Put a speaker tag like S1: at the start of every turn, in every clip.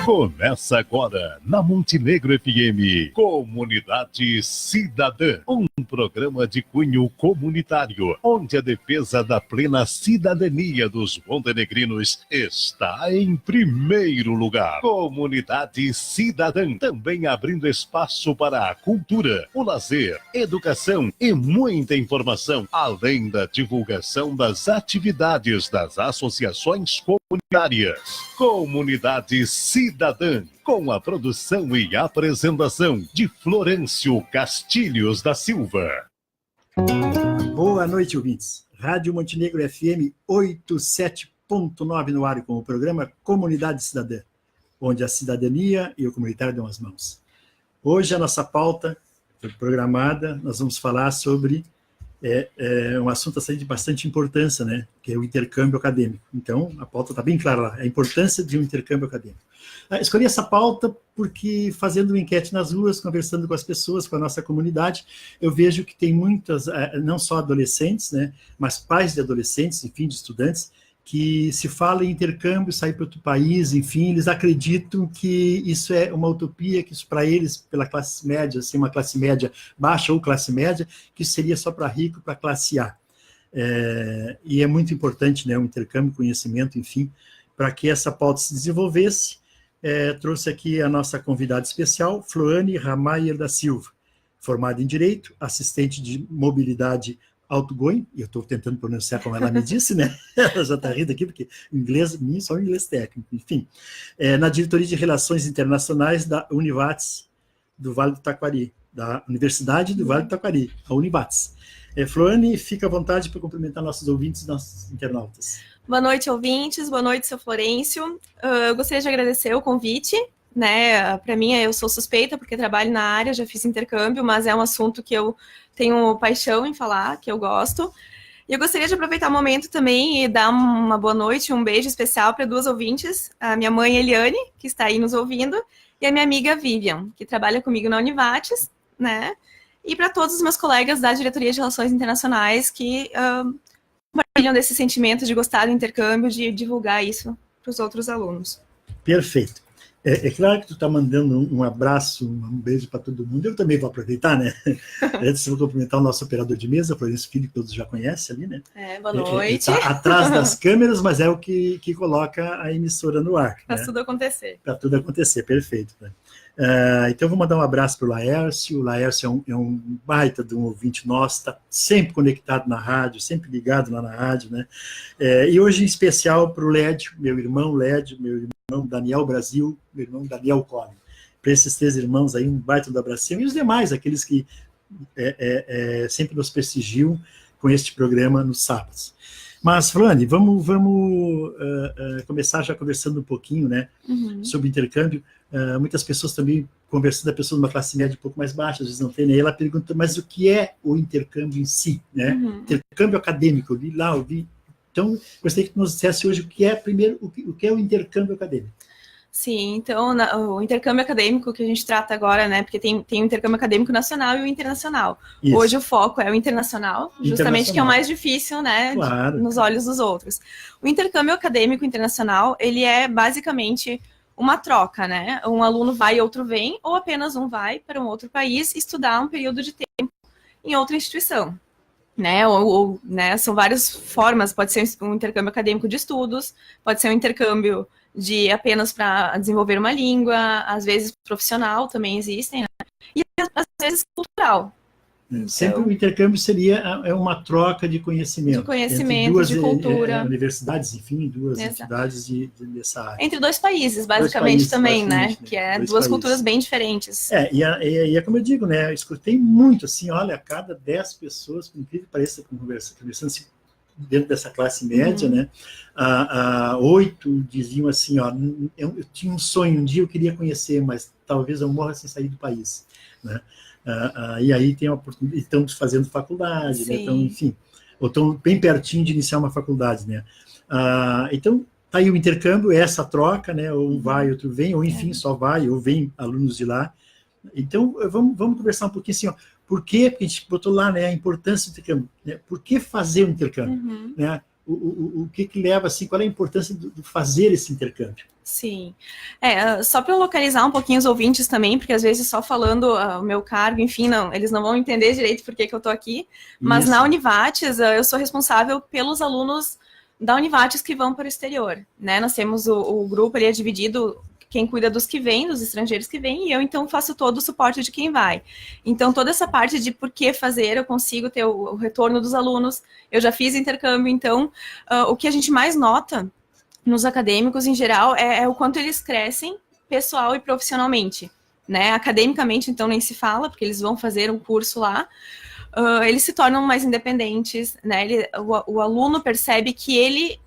S1: Começa agora, na Montenegro FM, Comunidade Cidadã, um programa de cunho comunitário, onde a defesa da plena cidadania dos montenegrinos está em primeiro lugar. Comunidade Cidadã, também abrindo espaço para a cultura, o lazer, educação e muita informação, além da divulgação das atividades das associações comunitárias. Comunidade Cidadã, com a produção e apresentação de Florencio Castilhos da Silva.
S2: Boa noite, ouvintes. Rádio Montenegro FM 87.9 no ar com o programa Comunidade Cidadã, onde a cidadania e o comunitário dão as mãos. Hoje a nossa pauta programada, nós vamos falar sobre um assunto assim, de bastante importância, né? Que é o intercâmbio acadêmico. Então, a pauta está bem clara lá, a importância de um intercâmbio acadêmico. Escolhi essa pauta porque, fazendo uma enquete nas ruas, conversando com as pessoas, com a nossa comunidade, eu vejo que tem muitas, não só adolescentes, né, mas pais de adolescentes, enfim, de estudantes, que se fala em intercâmbio, sair para outro país, enfim, eles acreditam que isso é uma utopia, que isso para eles, pela classe média, assim, uma classe média baixa ou classe média, que isso seria só para rico, para classe A. E é muito importante, né, o intercâmbio, conhecimento, enfim, para que essa pauta se desenvolvesse. Trouxe aqui a nossa convidada especial, Floane Ramayer da Silva, formada em Direito, assistente de mobilidade outgoing, e eu estou tentando pronunciar como ela me disse, né? Ela já está rindo aqui, porque inglês, só inglês técnico, enfim. Na diretoria de Relações Internacionais da Univates, do Vale do Taquari, da Universidade do Vale do Taquari, a Univates. Floane, fica à vontade para cumprimentar nossos ouvintes e nossos internautas.
S3: Boa noite, ouvintes. Boa noite, seu Florencio. Eu gostaria de agradecer o convite, né? Para mim, eu sou suspeita porque trabalho na área, já fiz intercâmbio, mas é um assunto que eu tenho paixão em falar, que eu gosto. E eu gostaria de aproveitar o momento também e dar uma boa noite, um beijo especial para duas ouvintes, a minha mãe Eliane, que está aí nos ouvindo, e a minha amiga Vivian, que trabalha comigo na Univates, né? E para todos os meus colegas da Diretoria de Relações Internacionais que compartilham desse sentimento de gostar do intercâmbio, de divulgar isso para os outros alunos.
S2: Perfeito. É claro que tu está mandando um abraço, um beijo para todo mundo. Eu também vou aproveitar, né? Antes eu vou cumprimentar o nosso operador de mesa, Florencio Filho, que todos já conhecem ali, né?
S3: Boa noite.
S2: Ele está atrás das câmeras, mas é o que coloca a emissora no ar.
S3: Para tudo acontecer.
S2: Para tudo acontecer, perfeito. Né? Então, vou mandar um abraço para o Laércio. O Laércio é um baita de um ouvinte nosso, está sempre conectado na rádio, sempre ligado lá na rádio, né? E hoje, em especial, para o Lédio, meu irmão Lédio, meu irmão Daniel Brasil, meu irmão Daniel Collin. Para esses três irmãos aí, um baita do abração. E os demais, aqueles que sempre nos prestigiam com este programa nos sábados. Mas, Floane, vamos começar já conversando um pouquinho, né, sobre intercâmbio. Muitas pessoas também conversando, a pessoa de uma classe média um pouco mais baixa, às vezes não tem, né? E ela pergunta, mas o que é o intercâmbio em si, né? Intercâmbio acadêmico, eu vi. Então, gostaria que nos dissesse hoje o que é, primeiro, o que é o intercâmbio acadêmico.
S3: Sim, então, o intercâmbio acadêmico que a gente trata agora, né, porque tem o intercâmbio acadêmico nacional e o internacional. Isso. Hoje o foco é o internacional, justamente que é o mais difícil, né, claro, nos olhos dos outros. O intercâmbio acadêmico internacional, ele é basicamente uma troca, né, um aluno vai e outro vem, ou apenas um vai para um outro país estudar um período de tempo em outra instituição. Né, né, são várias formas, pode ser um intercâmbio acadêmico de estudos, pode ser um intercâmbio de apenas para desenvolver uma língua, às vezes profissional também existem, né? E às vezes cultural.
S2: Sempre o intercâmbio seria uma troca de conhecimento.
S3: De conhecimento,
S2: entre duas
S3: de cultura.
S2: Universidades, enfim, duas entidades dessa área.
S3: Entre dois países, basicamente, também, né? Que é duas culturas bem diferentes.
S2: E é como eu digo, né? Eu escutei muito, assim, olha, a cada 10 pessoas, por incrível que pareça, conversando assim, dentro dessa classe média, né? 8 diziam assim, ó, eu tinha um sonho, um dia eu queria conhecer, mas talvez eu morra sem sair do país, né? E aí tem a oportunidade, estão fazendo faculdade, né? Então, enfim, ou estão bem pertinho de iniciar uma faculdade, né? Então, tá aí o intercâmbio, essa troca, né? Ou um vai, outro vem, ou enfim, só vai, ou vem alunos de lá. Então, vamos conversar um pouquinho assim, ó, por que a gente botou lá, né, a importância do intercâmbio, né? Por que fazer o intercâmbio? Né? o que leva, assim, qual é a importância de fazer esse intercâmbio?
S3: Sim. Só para eu localizar um pouquinho os ouvintes também, porque às vezes só falando o meu cargo, enfim, eles não vão entender direito por que eu estou aqui, mas na Univates eu sou responsável pelos alunos da Univates que vão para o exterior, né? Nós temos o grupo, ele é dividido, quem cuida dos que vêm, dos estrangeiros que vêm, e eu então faço todo o suporte de quem vai. Então toda essa parte de por que fazer, eu consigo ter o retorno dos alunos, eu já fiz intercâmbio, então o que a gente mais nota nos acadêmicos, em geral, é o quanto eles crescem pessoal e profissionalmente, né? Academicamente, então, nem se fala, porque eles vão fazer um curso lá, eles se tornam mais independentes, né? O aluno percebe que ele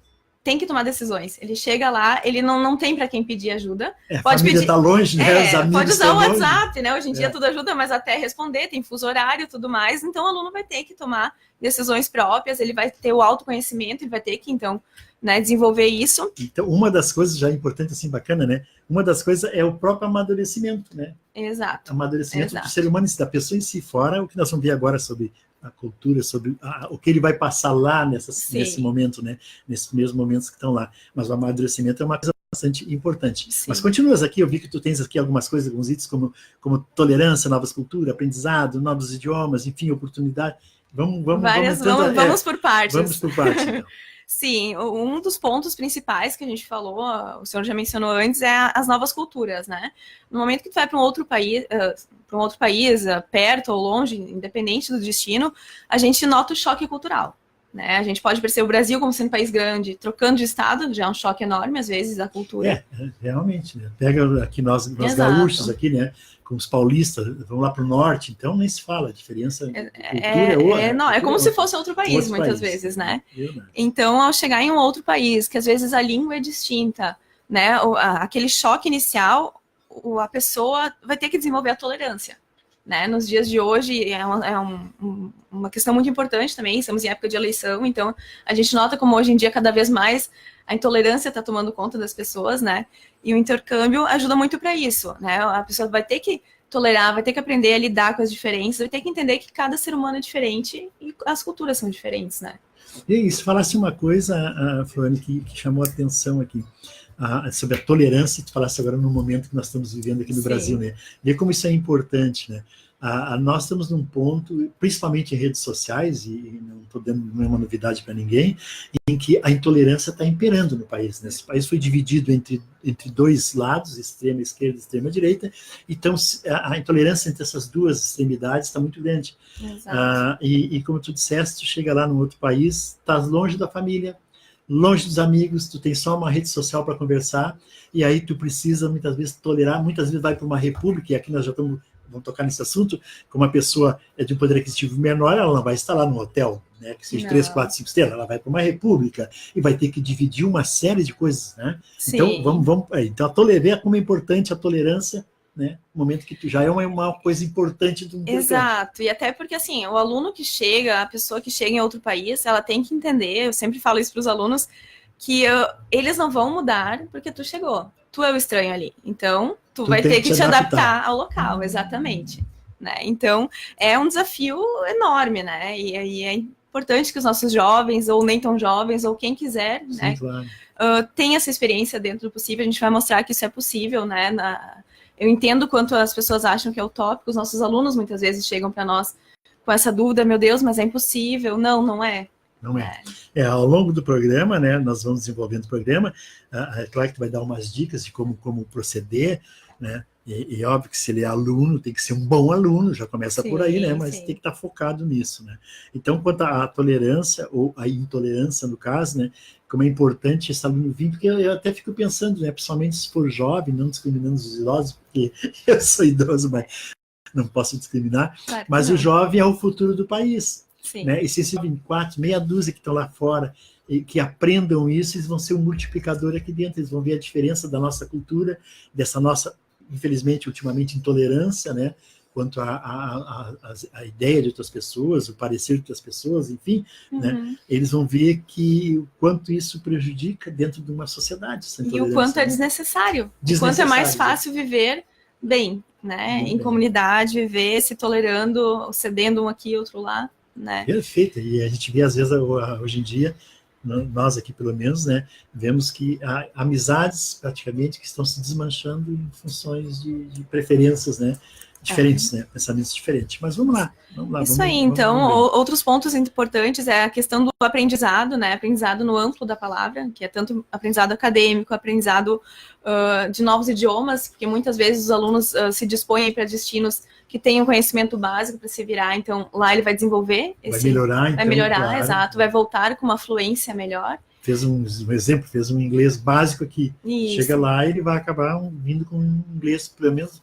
S3: tem que tomar decisões. Ele chega lá, ele não tem para quem pedir ajuda.
S2: Pode pedir, está longe, né? Os amigos
S3: pode usar o
S2: longe.
S3: WhatsApp, né? Hoje em dia tudo ajuda, mas até responder, tem fuso horário e tudo mais. Então, o aluno vai ter que tomar decisões próprias, ele vai ter o autoconhecimento, ele vai ter que, então, né, desenvolver isso.
S2: Então, uma das coisas já importante, assim, bacana, né? Uma das coisas é o próprio amadurecimento, né?
S3: Exato.
S2: Amadurecimento do ser humano, da pessoa em si, fora o que nós vamos ver agora sobre a cultura, sobre o que ele vai passar lá nesse momento, né? Nesses primeiros momentos que estão lá. Mas o amadurecimento é uma coisa bastante importante. Sim. Mas continuas aqui, eu vi que tu tens aqui algumas coisas, alguns itens como tolerância, novas culturas, aprendizado, novos idiomas, enfim, oportunidade. Vamos
S3: por partes.
S2: Vamos por partes, então.
S3: Sim, um dos pontos principais que a gente falou, o senhor já mencionou antes, é as novas culturas, né? No momento que tu vai para um outro país, perto ou longe, independente do destino, a gente nota o choque cultural, né? A gente pode perceber o Brasil como sendo um país grande, trocando de estado, já é um choque enorme, às vezes, da cultura.
S2: Realmente, né? Pega aqui nós gaúchos aqui, né? Com os paulistas, vão lá para o norte, então nem se fala, a diferença de cultura
S3: é como se fosse outro país, muitas vezes, né? Então, ao chegar em um outro país, que às vezes a língua é distinta, né? Aquele choque inicial, a pessoa vai ter que desenvolver a tolerância, né? Nos dias de hoje uma questão muito importante também, estamos em época de eleição, então a gente nota como hoje em dia cada vez mais a intolerância está tomando conta das pessoas, né? E o intercâmbio ajuda muito para isso, né? A pessoa vai ter que tolerar, vai ter que aprender a lidar com as diferenças, vai ter que entender que cada ser humano é diferente e as culturas são diferentes, né?
S2: E isso, falasse uma coisa, Floriane, que chamou a atenção aqui, sobre a tolerância, tu falasse agora no momento que nós estamos vivendo aqui no Brasil, né? Ver como isso é importante, né? Nós estamos num ponto, principalmente em redes sociais, e não estou dando nenhuma novidade para ninguém, em que a intolerância está imperando no país, né? Esse país foi dividido entre dois lados, extrema esquerda e extrema direita, então a intolerância entre essas duas extremidades está muito grande. E como tu disseste, tu chega lá num outro país, estás longe da família, longe dos amigos, tu tem só uma rede social para conversar, e aí tu precisa muitas vezes tolerar, muitas vezes vai para uma república, e aqui nós já vamos tocar nesse assunto, como uma pessoa é de um poder aquisitivo menor, ela não vai estar lá no hotel, né, que seja 3, 4, 5 estrelas, ela vai para uma república e vai ter que dividir uma série de coisas, né? Sim. Então, então a tolerância, como é importante a tolerância, né? No momento que tu já é uma coisa importante do intercâmbio.
S3: Exato, e até porque assim, o aluno que chega, a pessoa que chega em outro país, ela tem que entender, eu sempre falo isso para os alunos, que eles não vão mudar porque tu chegou. Tu é o estranho ali. Então, tu vai ter que te adaptar ao local, exatamente. Né? Então, é um desafio enorme, né? E é importante que os nossos jovens, ou nem tão jovens, ou quem quiser, sim, né? Claro. Tenha essa experiência dentro do possível. A gente vai mostrar que isso é possível, né? Eu entendo quanto as pessoas acham que é utópico. Os nossos alunos, muitas vezes, chegam para nós com essa dúvida, meu Deus, mas é impossível. Não é.
S2: Não é. Ao longo do programa, né, nós vamos desenvolvendo o programa, é claro que tu vai dar umas dicas de como proceder, né, e óbvio que se ele é aluno, tem que ser um bom aluno, já começa por aí, né, mas tem que estar focado nisso, né. Então, quanto à tolerância, ou à intolerância, no caso, né, como é importante esse aluno vir, porque eu até fico pensando, né, principalmente se for jovem, não discriminando os idosos, porque eu sou idoso, mas não posso discriminar, claro, mas o jovem é o futuro do país. Né? E se esses 24, meia dúzia que estão lá fora, e que aprendam isso, eles vão ser um multiplicador aqui dentro, eles vão ver a diferença da nossa cultura, dessa nossa, infelizmente, ultimamente, intolerância, né? Quanto à ideia de outras pessoas, o parecer de outras pessoas, enfim, né? Eles vão ver que o quanto isso prejudica dentro de uma sociedade.
S3: E o quanto é desnecessário. O quanto é mais fácil viver bem, né? Em comunidade, viver se tolerando, cedendo um aqui, outro lá. Né?
S2: Perfeito, e a gente vê às vezes hoje em dia nós aqui pelo menos, né, vemos que há amizades praticamente que estão se desmanchando em funções de preferências, né, diferentes, né, pensamentos diferentes. Mas vamos lá.
S3: Isso aí, então, outros pontos importantes é a questão do aprendizado, né, aprendizado no amplo da palavra, que é tanto aprendizado acadêmico, aprendizado de novos idiomas, porque muitas vezes os alunos se dispõem para destinos que tenham conhecimento básico para se virar, então lá ele vai desenvolver.
S2: Vai melhorar, então,
S3: vai melhorar,
S2: claro.
S3: Exato, vai voltar com uma fluência melhor.
S2: Fez um exemplo, fez um inglês básico aqui. Isso. Chega lá e ele vai acabar vindo com um inglês, pelo menos,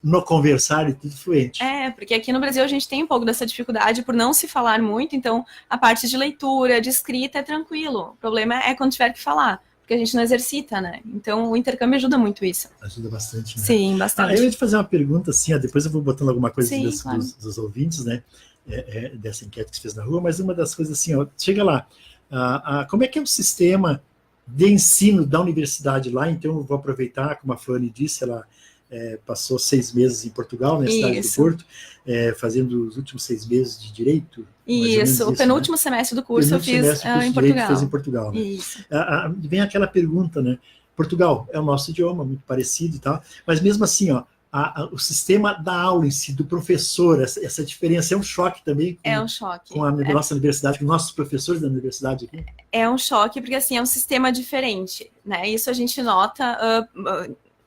S2: no conversar e tudo fluente.
S3: Porque aqui no Brasil a gente tem um pouco dessa dificuldade por não se falar muito, então a parte de leitura, de escrita é tranquilo. O problema é quando tiver que falar, porque a gente não exercita, né? Então o intercâmbio ajuda muito isso.
S2: Ajuda bastante, né?
S3: Sim, bastante.
S2: Eu ia te fazer uma pergunta assim, depois eu vou botando alguma coisa
S3: claro.
S2: dos ouvintes, né? Dessa enquete que você fez na rua, mas uma das coisas assim, chega lá, como é que é o sistema de ensino da universidade lá? Então eu vou aproveitar, como a Flane disse, ela passou 6 meses em Portugal, na cidade do Porto, fazendo os últimos 6 meses de Direito.
S3: Isso, o penúltimo semestre do curso eu fiz em Portugal.
S2: Fez em Portugal, né?
S3: Isso.
S2: Vem aquela pergunta, né? Portugal é o nosso idioma, muito parecido e tal, mas mesmo assim, o sistema da aula em si, do professor, essa diferença é um choque também com a nossa universidade, com nossos professores da universidade aqui? É
S3: um choque, porque assim, é um sistema diferente, né? Isso a gente nota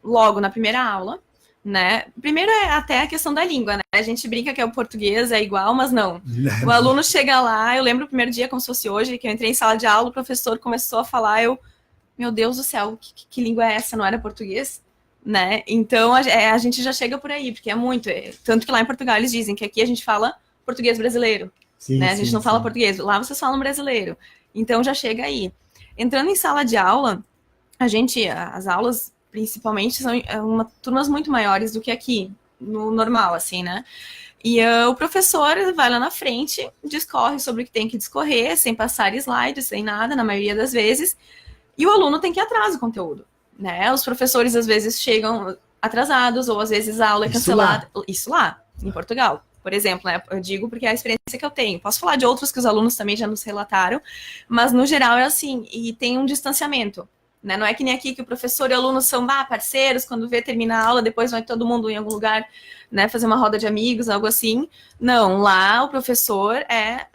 S3: logo na primeira aula, né? Primeiro é até a questão da língua, né? A gente brinca que o português é igual, mas não. O aluno chega lá, eu lembro o primeiro dia, como se fosse hoje, que eu entrei em sala de aula, o professor começou a falar, meu Deus do céu, que língua é essa? Não era português? Né? Então a gente já chega por aí, porque é muito. Tanto que lá em Portugal eles dizem que aqui a gente fala português brasileiro,
S2: sim,
S3: né? A gente não fala português, lá vocês falam brasileiro. Então já chega aí. Entrando em sala de aula, as aulas principalmente são turmas muito maiores do que aqui, no normal, assim, né? E o professor vai lá na frente, discorre sobre o que tem que discorrer, sem passar slides, sem nada, na maioria das vezes, e o aluno tem que ir atrás do conteúdo, né? Os professores, às vezes, chegam atrasados, ou às vezes a aula é cancelada. Isso lá, em Portugal, por exemplo, né? Eu digo porque é a experiência que eu tenho. Posso falar de outros que os alunos também já nos relataram, mas, no geral, é assim, e tem um distanciamento. Né? Não é que nem aqui que o professor e o aluno são parceiros, quando termina a aula, depois vai todo mundo em algum lugar, né, fazer uma roda de amigos, algo assim. Não, lá o professor é,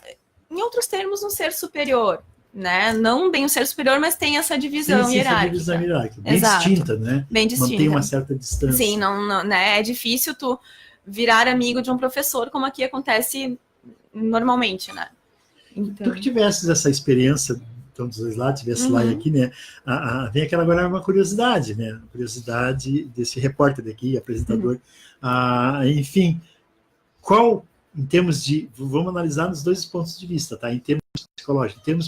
S3: em outros termos, um ser superior, né? Não bem um ser superior, mas tem essa divisão hierárquica.
S2: Essa divisão hierárquica, bem distinta, né?
S3: Bem distinta.
S2: Mantém uma certa distância.
S3: Sim, não, né? É difícil tu virar amigo de um professor, como aqui acontece normalmente, né?
S2: Então... Tu que tivesses essa experiência, então, dos dois lados, tivesse lá e aqui, né? Vem aquela agora uma curiosidade, né? A curiosidade desse repórter daqui, apresentador. Enfim, em termos de... Vamos analisar nos dois pontos de vista, tá? Em termos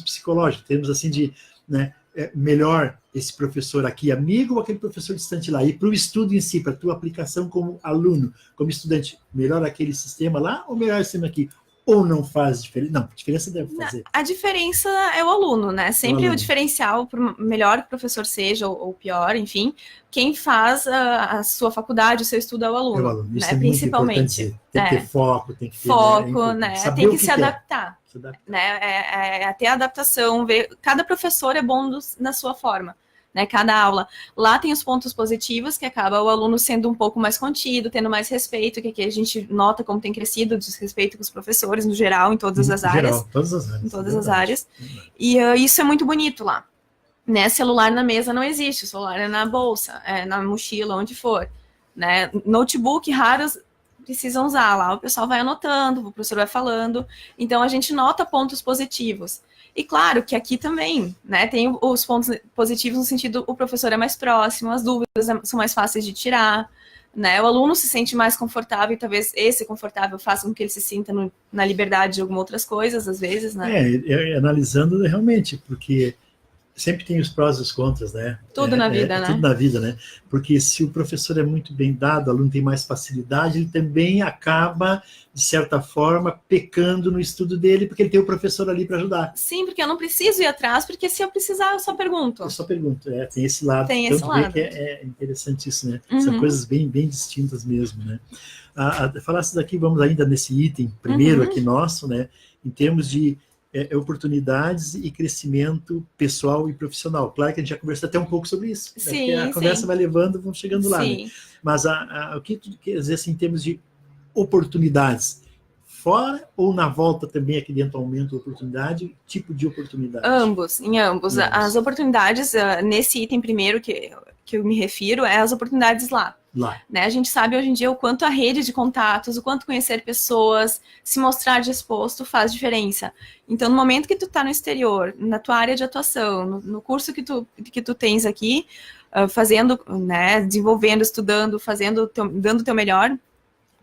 S2: psicológicos, em termos assim de... Né, melhor esse professor aqui amigo ou aquele professor distante lá? E para o estudo em si, para a tua aplicação como aluno, como estudante, melhor aquele sistema lá ou melhor esse sistema aqui? Ou não faz diferença? Não, diferença deve fazer.
S3: A diferença é o aluno, né? Sempre o diferencial, por melhor que o professor seja, ou pior, enfim, quem faz a sua faculdade, o seu estudo é o aluno.
S2: É o aluno. Isso
S3: né?
S2: É
S3: Principalmente.
S2: Tem que ter foco, tem que ter...
S3: Foco, né? Tem que se adaptar. Né? Até a adaptação, ver... Cada professor é bom na sua forma. Né, cada aula. Lá tem os pontos positivos, que acaba o aluno sendo um pouco mais contido, tendo mais respeito, que aqui a gente nota como tem crescido o desrespeito com os professores, no geral, em todas as áreas. Em todas as áreas. E isso é muito bonito lá. Né, celular na mesa não existe, o celular é na bolsa, na mochila, onde for. Né? Notebook, raros precisam usar lá, o pessoal vai anotando, o professor vai falando, então a gente nota pontos positivos. E claro que aqui também, né, tem os pontos positivos no sentido, o professor é mais próximo, as dúvidas são mais fáceis de tirar, né, o aluno se sente mais confortável, e talvez esse confortável faça com que ele se sinta na liberdade de algumas outras coisas, às vezes, né.
S2: Analisando realmente, porque sempre tem os prós e os contras, né?
S3: Tudo na vida, né?
S2: Tudo na vida, né? Porque se o professor é muito bem dado, o aluno tem mais facilidade, ele também acaba, de certa forma, pecando no estudo dele, porque ele tem o professor ali para ajudar.
S3: Sim, porque eu não preciso ir atrás, porque se eu precisar, eu só pergunto.
S2: Eu só pergunto, tem esse lado.
S3: Tem esse lado.
S2: Que é interessante isso, né? São coisas bem, bem distintas mesmo, né? Falasse daqui, vamos ainda nesse item primeiro aqui nosso, né? Em termos de oportunidades e crescimento pessoal e profissional. Claro que a gente já conversou até um pouco sobre isso.
S3: Sim,
S2: a conversa vai levando, vamos chegando lá. Né? Mas o que tu quer dizer assim, em termos de oportunidades, fora ou na volta também aqui dentro aumenta a oportunidade, tipo de oportunidade?
S3: Em ambos. As oportunidades, nesse item primeiro que eu me refiro, é as oportunidades lá. Né? A gente sabe hoje em dia o quanto a rede de contatos, o quanto conhecer pessoas, se mostrar disposto faz diferença. Então, no momento que tu está no exterior, na tua área de atuação, no curso que tu tens aqui, fazendo, né, desenvolvendo, estudando, dando o teu melhor,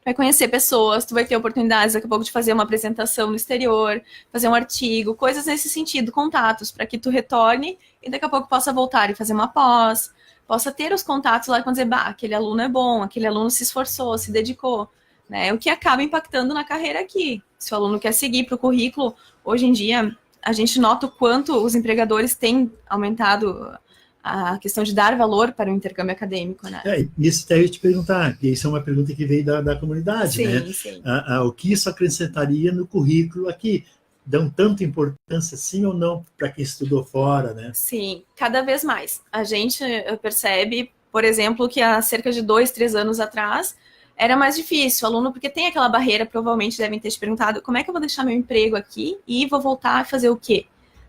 S3: vai conhecer pessoas, tu vai ter oportunidades daqui a pouco de fazer uma apresentação no exterior, fazer um artigo, coisas nesse sentido, contatos, para que tu retorne e daqui a pouco possa voltar e fazer uma pós, possa ter os contatos lá e dizer, aquele aluno é bom, aquele aluno se esforçou, se dedicou, né? O que acaba impactando na carreira aqui. Se o aluno quer seguir para o currículo, hoje em dia, a gente nota o quanto os empregadores têm aumentado a questão de dar valor para o intercâmbio acadêmico, né?
S2: Isso até eu ia te perguntar, que isso é uma pergunta que veio da comunidade,
S3: sim,
S2: né?
S3: Sim.
S2: O que isso acrescentaria no currículo aqui? Dão tanta importância, sim ou não, para quem estudou fora, né?
S3: Sim, cada vez mais. A gente percebe, por exemplo, que há cerca de 2, 3 anos atrás, era mais difícil. O aluno, porque tem aquela barreira, provavelmente devem ter te perguntado, como é que eu vou deixar meu emprego aqui e vou voltar a fazer o quê?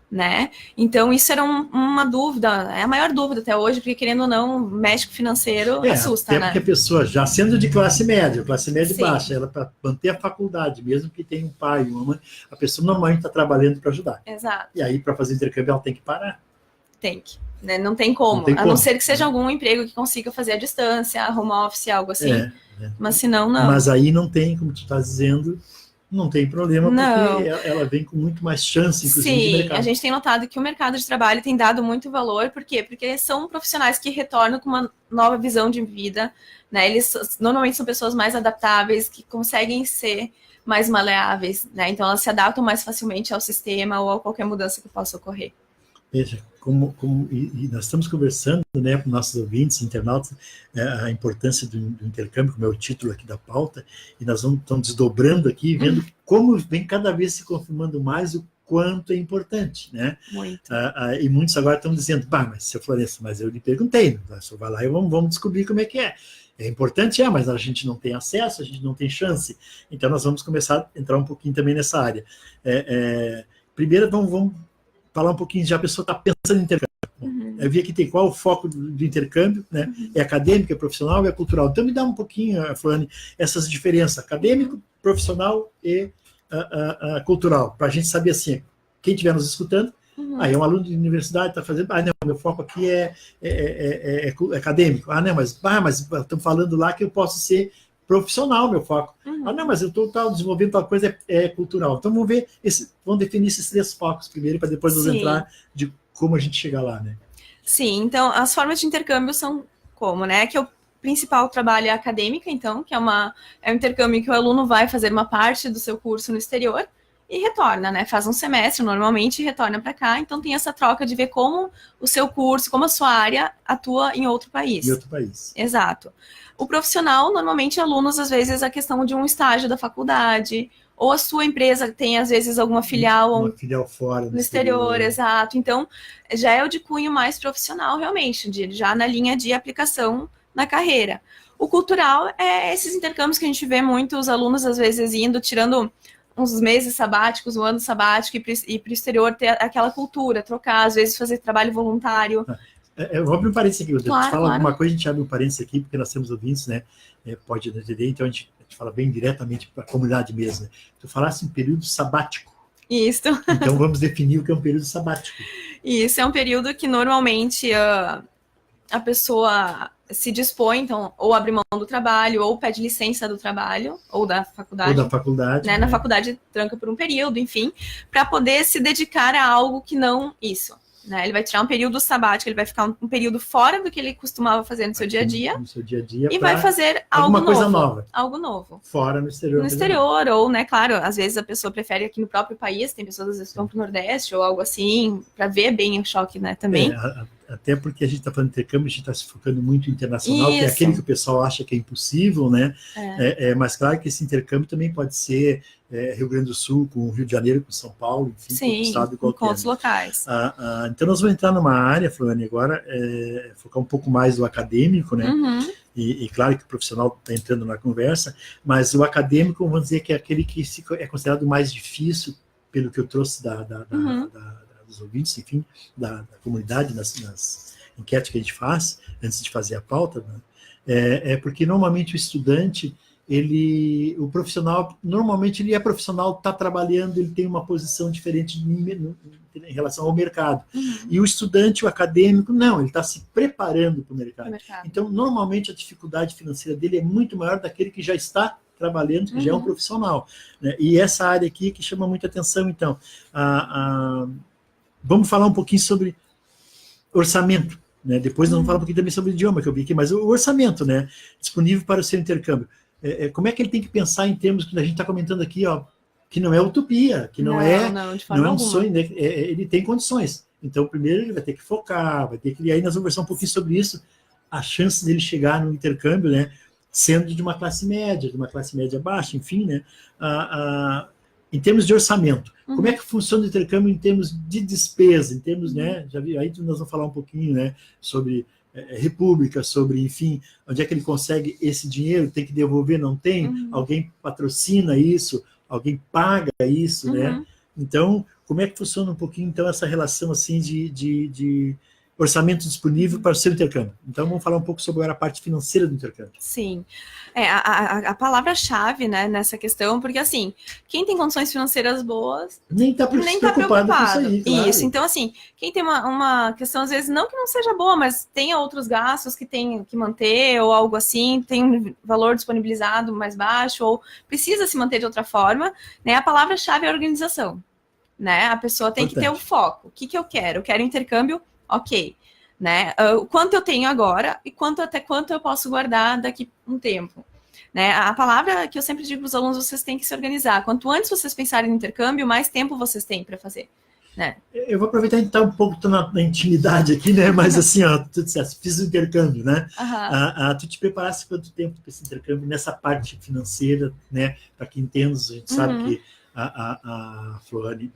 S3: Né? Então, isso era uma dúvida, é a maior dúvida até hoje, porque querendo ou não, o médico financeiro assusta,
S2: até
S3: né?
S2: Porque a pessoa, já sendo de classe média
S3: Sim.
S2: baixa, ela para manter a faculdade, mesmo que tenha um pai e uma mãe, a pessoa normalmente está trabalhando para ajudar.
S3: Exato.
S2: E aí, para fazer intercâmbio, ela tem que parar.
S3: Tem que. Né? Não tem como. A não ser que seja algum emprego que consiga fazer à distância, home office, algo assim. Mas se não, não.
S2: Mas aí não tem, como tu está dizendo, não tem problema, porque ela vem com muito mais chance, inclusive, de mercado.
S3: Sim, a gente tem notado que o mercado de trabalho tem dado muito valor. Por quê? Porque são profissionais que retornam com uma nova visão de vida, né? Eles normalmente são pessoas mais adaptáveis, que conseguem ser mais maleáveis, né? Então elas se adaptam mais facilmente ao sistema ou a qualquer mudança que possa ocorrer.
S2: Veja, e nós estamos conversando, né, com nossos ouvintes, internautas, a importância do intercâmbio, como é o título aqui da pauta, e nós estamos desdobrando aqui, vendo como vem cada vez se confirmando mais o quanto é importante, né?
S3: Muito.
S2: E muitos agora estão dizendo, mas, seu Florencio, mas eu lhe perguntei, só vai lá e vamos descobrir como é que é. É importante, mas a gente não tem acesso, a gente não tem chance. Então, nós vamos começar a entrar um pouquinho também nessa área. Primeiro, vamos falar um pouquinho, já a pessoa está pensando em intercâmbio. Eu vi aqui tem qual o foco do intercâmbio, né? É acadêmico, é profissional, é cultural. Então, me dá um pouquinho, Flane, essas diferenças, acadêmico, profissional e cultural, para a gente saber assim, quem estiver nos escutando, é um aluno de universidade, está fazendo, não, meu foco aqui é acadêmico. Não, mas estamos falando lá que eu posso ser profissional, meu foco. Não, mas eu estou desenvolvendo tal coisa, é cultural. Então, vamos definir esses 3 focos primeiro, para depois nos entrar de como a gente chegar lá, né?
S3: Sim, então, as formas de intercâmbio são como, né? Que o principal trabalho é acadêmica, então, que é um intercâmbio que o aluno vai fazer uma parte do seu curso no exterior e retorna, né? Faz um semestre, normalmente, e retorna para cá. Então, tem essa troca de ver como o seu curso, como a sua área atua em outro país.
S2: Em outro país.
S3: Exato. O profissional, normalmente, alunos, às vezes, a questão de um estágio da faculdade, ou a sua empresa tem, às vezes, alguma filial...
S2: Uma filial fora.
S3: No exterior, exato. Então, já é o de cunho mais profissional, realmente, já na linha de aplicação na carreira. O cultural é esses intercâmbios que a gente vê muitos alunos, às vezes, indo, tirando uns meses sabáticos, um ano sabático, e para o exterior ter aquela cultura, trocar, às vezes, fazer trabalho voluntário.
S2: Eu vou abrir um parênteses aqui,
S3: claro,
S2: fala alguma coisa, a gente abre um parênteses aqui, porque nós temos ouvintes, né? Pode entender, então a gente fala bem diretamente para a comunidade mesmo. Né? Tu falasse um período sabático.
S3: Isso.
S2: Então vamos definir o que é um período sabático.
S3: Isso, é um período que normalmente a pessoa se dispõe, então, ou abre mão do trabalho, ou pede licença do trabalho, ou da faculdade.
S2: Ou da faculdade.
S3: Né? Na faculdade tranca por um período, enfim, para poder se dedicar a algo que não isso. Né? Ele vai tirar um período sabático, ele vai ficar um período fora do que ele costumava fazer no seu dia a dia.
S2: No seu dia a dia.
S3: E vai fazer algo novo.
S2: Coisa nova.
S3: Algo novo.
S2: Fora no exterior.
S3: No exterior, ou, né, claro, às vezes a pessoa prefere aqui no próprio país, tem pessoas às vezes que vão para o Nordeste ou algo assim, para ver bem o choque, né, também.
S2: Até porque a gente está falando de intercâmbio, a gente está se focando muito em internacional,
S3: Isso.
S2: que é aquele que o pessoal acha que é impossível, né? Mas claro que esse intercâmbio também pode ser Rio Grande do Sul, com Rio de Janeiro, com São Paulo, enfim,
S3: sim,
S2: com o estado qualquer.
S3: Com outros locais.
S2: Então nós vamos entrar numa área, Floriane, agora, focar um pouco mais do acadêmico, né?
S3: Uhum.
S2: E claro que o profissional está entrando na conversa, mas o acadêmico, vamos dizer que é aquele que é considerado mais difícil, pelo que eu trouxe dos ouvintes, enfim, da comunidade, nas enquetes que a gente faz, antes de fazer a pauta, né? Porque normalmente o estudante, o profissional, normalmente ele é profissional, está trabalhando, ele tem uma posição diferente em relação ao mercado.
S3: Uhum.
S2: E o estudante, o acadêmico, não, ele está se preparando para o mercado. Então, normalmente a dificuldade financeira dele é muito maior daquele que já está trabalhando, que já é um profissional, né? E essa área aqui que chama muita atenção, então, vamos falar um pouquinho sobre orçamento, né? Depois nós vamos falar um pouquinho também sobre o idioma que eu vi aqui, mas o orçamento, né? Disponível para o seu intercâmbio. Como é que ele tem que pensar em termos que a gente está comentando aqui, ó, que não é utopia, que não é um sonho, né? Ele tem condições. Então, primeiro ele vai ter que focar, vai ter que... E aí nós vamos conversar um pouquinho sobre isso, a chance dele chegar no intercâmbio, né? Sendo de uma classe média baixa, enfim, né? Em termos de orçamento, como é que funciona o intercâmbio em termos de despesa, em termos, né? Já vi, aí nós vamos falar um pouquinho, né? Sobre república, sobre, enfim, onde é que ele consegue esse dinheiro, tem que devolver, não tem? Alguém patrocina isso, alguém paga isso, né? Então, como é que funciona um pouquinho, então, essa relação, assim, de orçamento disponível para o seu intercâmbio? Então, vamos falar um pouco sobre agora a parte financeira do intercâmbio.
S3: Sim. A palavra-chave, né, nessa questão, porque, assim, quem tem condições financeiras boas...
S2: Nem está preocupado com isso aí, claro.
S3: Isso, então, assim, quem tem uma questão, às vezes, não que não seja boa, mas tenha outros gastos que tem que manter, ou algo assim, tem um valor disponibilizado mais baixo, ou precisa se manter de outra forma, né, a palavra-chave é a organização, né? A pessoa tem que ter o foco. O que eu quero? Eu quero intercâmbio. Ok, né? Quanto eu tenho agora e até quanto eu posso guardar daqui a um tempo, né? A palavra que eu sempre digo para os alunos, vocês têm que se organizar. Quanto antes vocês pensarem no intercâmbio, mais tempo vocês têm para fazer, né?
S2: Eu vou aproveitar e estar um pouco na intimidade aqui, né? Mas assim, ó, tu disseste, fiz o intercâmbio, né? Tu te preparaste quanto tempo para esse intercâmbio nessa parte financeira, né? Para quem entende, a gente sabe que a Floriane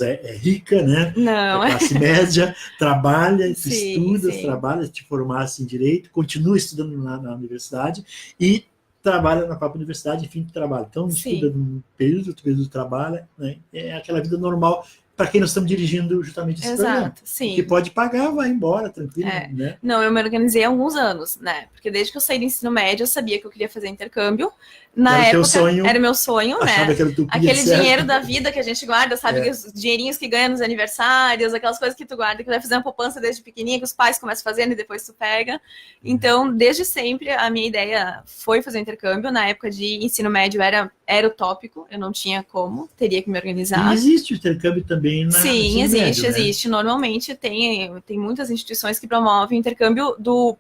S2: é rica, né?
S3: Não.
S2: É classe média, trabalha, tu estudas, trabalha, te formasse em Direito, continua estudando na universidade e trabalha na própria universidade, enfim, trabalha. Então, estuda num período, outro período trabalha, né? É aquela vida normal para quem nós estamos dirigindo justamente esse programa.
S3: Sim.
S2: Que pode pagar, vai embora, tranquilo, né?
S3: Não, eu me organizei há alguns anos, né? Porque desde que eu saí do ensino médio, eu sabia que eu queria fazer intercâmbio. Na época, era meu sonho, né? Aquele dinheiro da vida que a gente guarda, sabe? Os dinheirinhos que ganha nos aniversários, aquelas coisas que tu guarda, que vai fazer uma poupança desde pequenininha, que os pais começam fazendo e depois tu pega. Então, desde sempre, a minha ideia foi fazer intercâmbio. Na época de ensino médio era utópico, eu não tinha como, teria que me organizar.
S2: E existe o intercâmbio também
S3: Sim, existe. Normalmente tem muitas instituições que promovem intercâmbio no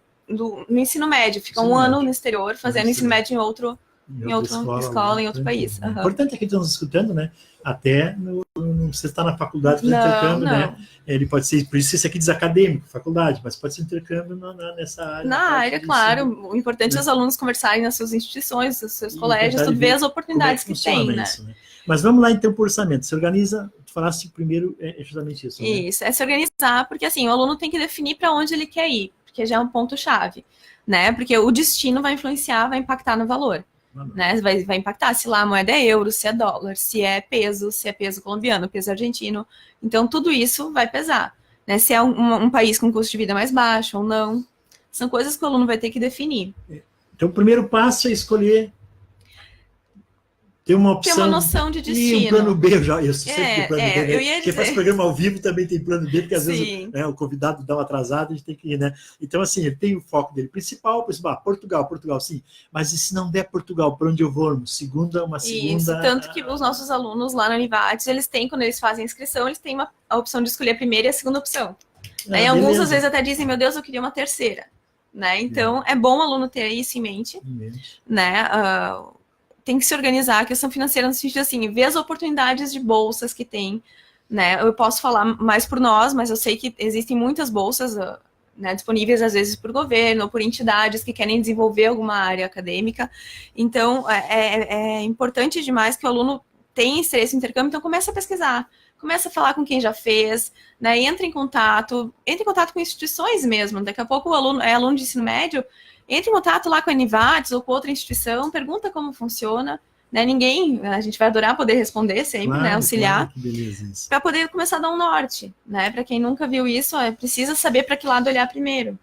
S3: ensino médio. Fica um ano no exterior, fazendo ensino médio em outra escola, em outro país.
S2: O importante é que estamos escutando, né? Até não precisa estar na faculdade para intercâmbio, né? Ele pode ser, por isso esse aqui diz acadêmico, faculdade, mas pode ser intercâmbio nessa área.
S3: Na área, claro. O importante é os alunos conversarem nas suas instituições, nos seus colégios, tu vê as oportunidades que tem, né?
S2: Mas vamos lá, então, por orçamento. Se organiza, tu falaste primeiro, é justamente isso. Né?
S3: Isso, é se organizar, porque assim, o aluno tem que definir para onde ele quer ir, porque já é um ponto-chave, né? Porque o destino vai influenciar, vai impactar no valor. Né? Vai impactar se lá a moeda é euro, se é dólar, se é peso colombiano, peso argentino. Então, tudo isso vai pesar. Né? Se é um país com custo de vida mais baixo ou não. São coisas que o aluno vai ter que definir.
S2: Então, o primeiro passo é escolher ter uma opção.
S3: Ter uma noção de destino.
S2: E um plano B, eu sei que plano B, né?
S3: Eu ia dizer.
S2: Quem faz programa ao vivo também tem plano B, porque às vezes o convidado dá uma atrasada, a gente tem que ir, né? Então, assim, ele tem o foco dele principal, Portugal, sim. Mas e se não der Portugal, para onde eu vou? Uma segunda...
S3: Isso, tanto que os nossos alunos lá na Univates, eles têm, quando eles fazem a inscrição, eles têm a opção de escolher a primeira e a segunda opção. Aí alguns, às vezes, até dizem, meu Deus, eu queria uma terceira. Né? Então, é bom o aluno ter isso em mente. Né? Tem que se organizar, a questão financeira no sentido assim, ver as oportunidades de bolsas que tem, né? Eu posso falar mais por nós, mas eu sei que existem muitas bolsas, né, disponíveis às vezes por governo ou por entidades que querem desenvolver alguma área acadêmica. Então, é importante demais que o aluno tenha interesse no intercâmbio, então comece a pesquisar, comece a falar com quem já fez, né, entre em contato com instituições mesmo. Daqui a pouco o aluno é aluno de ensino médio, entre em contato lá com a Univates ou com outra instituição, pergunta como funciona, né? A gente vai adorar poder responder sempre, claro, né? Auxiliar, para poder começar a dar um norte, né? Para quem nunca viu isso, precisa saber para que lado olhar primeiro.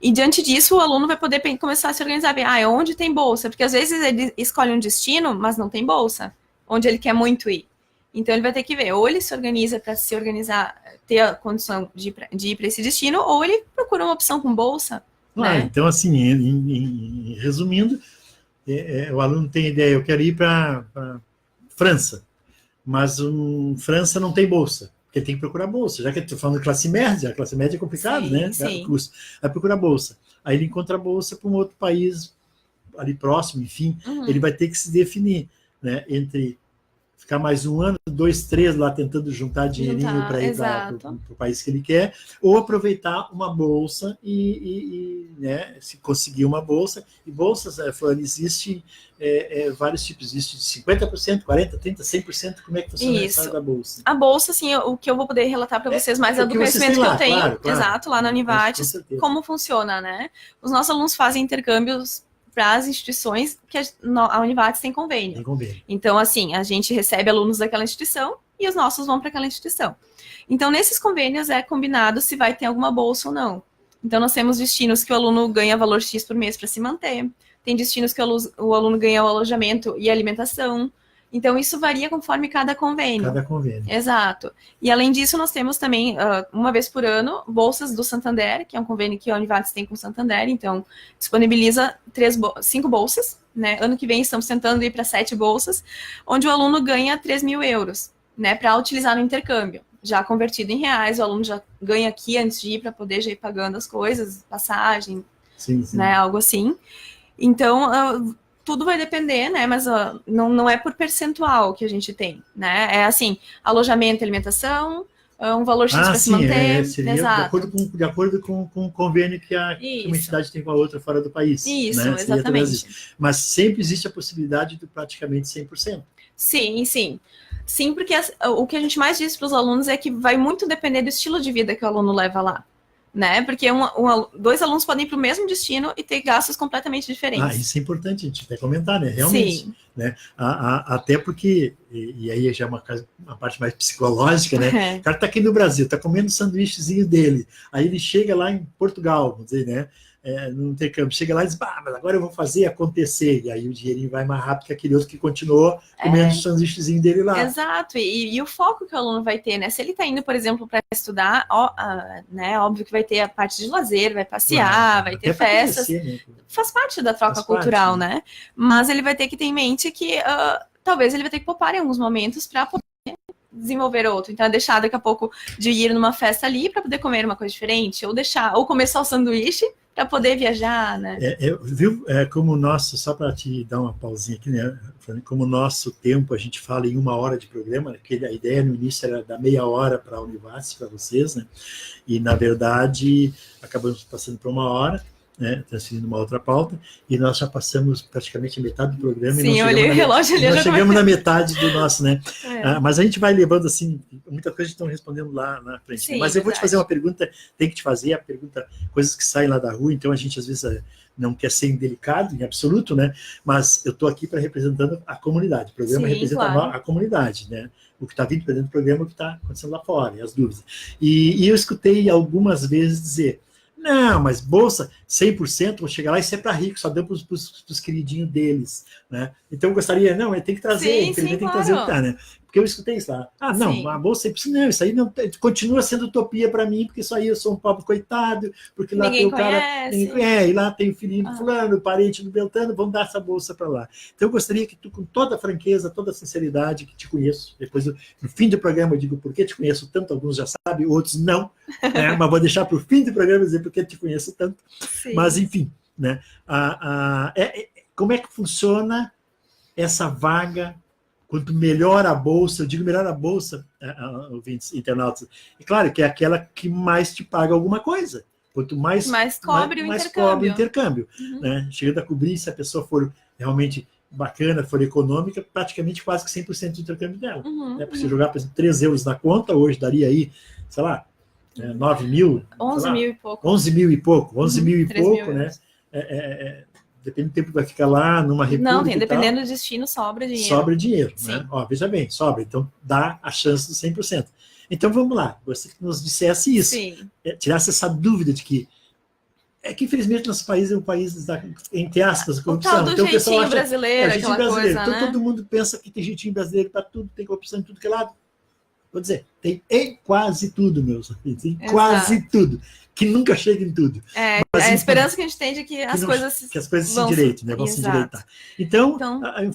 S3: E diante disso, o aluno vai poder começar a se organizar bem. Onde tem bolsa? Porque às vezes ele escolhe um destino, mas não tem bolsa, onde ele quer muito ir. Então ele vai ter que ver, ou ele se organiza para se organizar, ter a condição de ir para esse destino, ou ele procura uma opção com bolsa. Né?
S2: Então, assim, resumindo, o aluno tem ideia, eu quero ir para França, mas França não tem bolsa, porque ele tem que procurar bolsa, já que eu estou falando de classe média, a classe média é complicado, sim, né?
S3: Sim.
S2: Vai procurar bolsa. Aí ele encontra a bolsa para um outro país ali próximo, enfim, ele vai ter que se definir, né, entre ficar mais 1 ano, 2, 3 lá tentando juntar dinheirinho para ir para o país que ele quer, ou aproveitar uma bolsa né, se conseguir uma bolsa. E bolsas, Flávia, existem vários tipos, existe de 50%, 40%, 30%, 100%, como é que funciona a história da bolsa?
S3: A bolsa, assim, o que eu vou poder relatar para vocês mais é do conhecimento que eu tenho, claro, exato, lá na Univates, como funciona, né? Os nossos alunos fazem intercâmbios para as instituições que a Univates tem convênio.
S2: Tem convênio.
S3: Então, assim, a gente recebe alunos daquela instituição e os nossos vão para aquela instituição. Então, nesses convênios é combinado se vai ter alguma bolsa ou não. Então, nós temos destinos que o aluno ganha valor X por mês para se manter. Tem destinos que o aluno ganha o alojamento e alimentação. Então, isso varia conforme cada convênio.
S2: Cada convênio.
S3: Exato. E, além disso, nós temos também, uma vez por ano, bolsas do Santander, que é um convênio que a Univates tem com o Santander. Então, disponibiliza 5 bolsas. Né? Ano que vem, estamos tentando ir para 7 bolsas, onde o aluno ganha 3 mil euros, né, para utilizar no intercâmbio. Já convertido em reais, o aluno já ganha aqui antes de ir, para poder já ir pagando as coisas, passagem,
S2: sim.
S3: Né, algo assim. Então, tudo vai depender, né? Mas não é por percentual que a gente tem, né? É assim, alojamento, alimentação, um valor X para se manter.
S2: Seria exato. De acordo com o convênio que uma entidade tem com a outra fora do país.
S3: Isso,
S2: né?
S3: Exatamente.
S2: Mas sempre existe a possibilidade de praticamente 100%.
S3: Sim. Sim, porque o que a gente mais diz para os alunos é que vai muito depender do estilo de vida que o aluno leva lá. Né? Porque 2 alunos podem ir para o mesmo destino e ter gastos completamente diferentes.
S2: Isso é importante, a gente vai comentar, né? Realmente.
S3: Sim.
S2: Né? Até porque, e aí já é uma parte mais psicológica, né? O cara está aqui no Brasil, está comendo o sanduíchezinho dele, aí ele chega lá em Portugal, vamos dizer, né? No intercâmbio, chega lá e diz, mas agora eu vou fazer acontecer, e aí o dinheirinho vai mais rápido que aquele outro que continuou comendo o sanduíchezinho dele lá.
S3: Exato, e o foco que o aluno vai ter, né? Se ele está indo, por exemplo, para estudar, né? Óbvio que vai ter a parte de lazer, vai passear, vai ter festas, conhecer, né? Faz parte da troca cultural, né? Mas ele vai ter que ter em mente que talvez ele vai ter que poupar em alguns momentos para poder desenvolver outro. Então, é deixar daqui a pouco de ir numa festa ali para poder comer uma coisa diferente, ou comer só o sanduíche para poder viajar, né?
S2: Viu? Como o nosso, só para te dar uma pausinha aqui, né? Como o nosso tempo, a gente fala em 1 hora de programa, que a ideia no início era dar meia hora para a Univates, para vocês, né? E, na verdade, acabamos passando para 1 hora, né, transferindo uma outra pauta, e nós já passamos praticamente a metade do programa.
S3: Sim, eu olhei o relógio ali.
S2: Nós chegamos na metade do nosso, né? Mas a gente vai levando, assim, muita coisa estão respondendo lá na frente.
S3: Sim,
S2: mas eu vou te fazer uma pergunta, tem que te fazer a pergunta, coisas que saem lá da rua, então a gente às vezes não quer ser indelicado, em absoluto, né? Mas eu estou aqui para representando a comunidade, o programa representa a comunidade, né? O que está vindo para dentro do programa, o que está acontecendo lá fora, e as dúvidas. E eu escutei algumas vezes dizer, não, mas bolsa 100%, vou chegar lá e isso é para rico, só deu para os queridinhos deles, né? Então eu gostaria, tem que trazer, tem que trazer o que tá, né? Porque eu escutei isso lá. Não, a bolsa 100%, não, isso aí não, continua sendo utopia para mim, porque isso aí eu sou um pobre coitado, porque lá
S3: ninguém
S2: tem o cara, e lá tem o filhinho do fulano, o parente do Beltrano, vão dar essa bolsa para lá. Então eu gostaria que tu, com toda a franqueza, toda a sinceridade, que te conheço, depois no fim do programa eu digo por que te conheço tanto, alguns já sabem, outros não, né? Mas vou deixar para o fim do programa dizer por que te conheço tanto.
S3: Sim.
S2: Mas, enfim, né? Como é que funciona essa vaga quanto melhor a bolsa, eu digo melhor a bolsa, ouvintes, internautas, é claro que é aquela que mais te paga alguma coisa. Quanto mais
S3: cobre o
S2: intercâmbio. Né? Chegando a cobrir, se a pessoa for realmente bacana, for econômica, praticamente quase que 100% do intercâmbio dela. Né? Porque se jogar, por exemplo, 3 euros na conta, hoje daria aí, sei lá, 9 mil.
S3: 11 mil e pouco.
S2: 11 mil e pouco. 11 mil e pouco, né? Depende do tempo que vai ficar lá, numa república.
S3: Não, dependendo do destino, sobra dinheiro.
S2: Sobra dinheiro, né? Ó, veja bem, sobra. Então, dá a chance do 100%. Então, vamos lá. Você que nos dissesse isso. Tirasse essa dúvida de que infelizmente, nosso país é um país da, entre aspas, corrupção.
S3: O tal do então, jeitinho o pessoal acha, brasileiro,
S2: jeitinho
S3: aquela
S2: brasileiro.
S3: coisa,
S2: então,
S3: né?
S2: todo mundo pensa que tem jeitinho brasileiro para tudo, tem corrupção em tudo que é lado. Vou dizer, tem em quase tudo, meus amigos. Em quase tudo. Que nunca chega em tudo.
S3: Mas, a esperança que a gente tem de que as coisas
S2: se endireitem, né? Vão se endireitar. Então, eu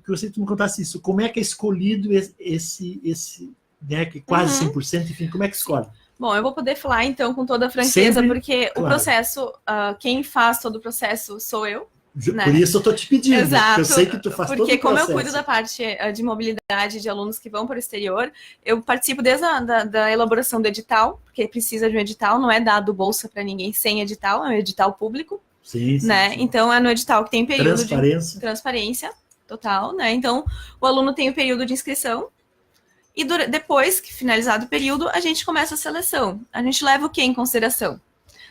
S2: gostaria que tu me contasse isso. Como é que é escolhido esse né, que quase 100%, enfim, como é que escolhe?
S3: Bom, eu vou poder falar, então, com toda a franqueza, porque o processo, quem faz todo o processo sou eu. Né?
S2: Por isso eu estou te pedindo,
S3: exato,
S2: eu sei que tu faz todo o processo.
S3: Porque como eu cuido da parte de mobilidade de alunos que vão para o exterior, eu participo desde da elaboração do edital, porque precisa de um edital, não é dado bolsa para ninguém sem edital, é um edital público.
S2: Sim,
S3: né?
S2: Sim.
S3: Então, é no edital que tem período
S2: de
S3: transparência total, né? Então, o aluno tem o período de inscrição, e depois que finalizado o período, a gente começa a seleção. A gente leva o que em consideração?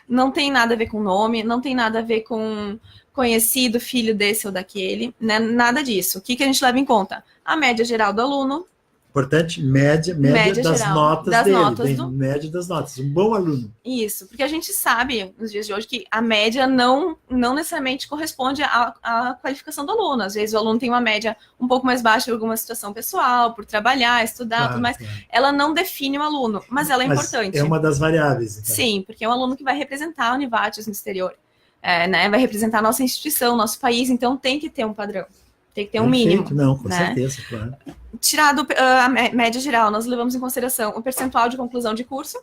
S3: Não tem nada a ver com nome, não tem nada a ver com conhecido, filho desse ou daquele, né? Nada disso. O que a gente leva em conta? A média geral do aluno.
S2: Importante, média das
S3: geral,
S2: notas
S3: das
S2: dele.
S3: Notas
S2: média das notas, um bom aluno.
S3: Isso, porque a gente sabe, nos dias de hoje, que a média não necessariamente corresponde à qualificação do aluno. Às vezes o aluno tem uma média um pouco mais baixa por alguma situação pessoal, por trabalhar, estudar, tudo mais. Ela não define o aluno, mas ela é importante.
S2: É uma das variáveis.
S3: Então. Sim, porque é um aluno que vai representar a Univates no exterior. Né? Vai representar a nossa instituição, nosso país, então tem que ter um padrão. Tem que ter um mínimo.
S2: Não, com certeza, claro.
S3: Tirado a média geral, nós levamos em consideração o percentual de conclusão de curso.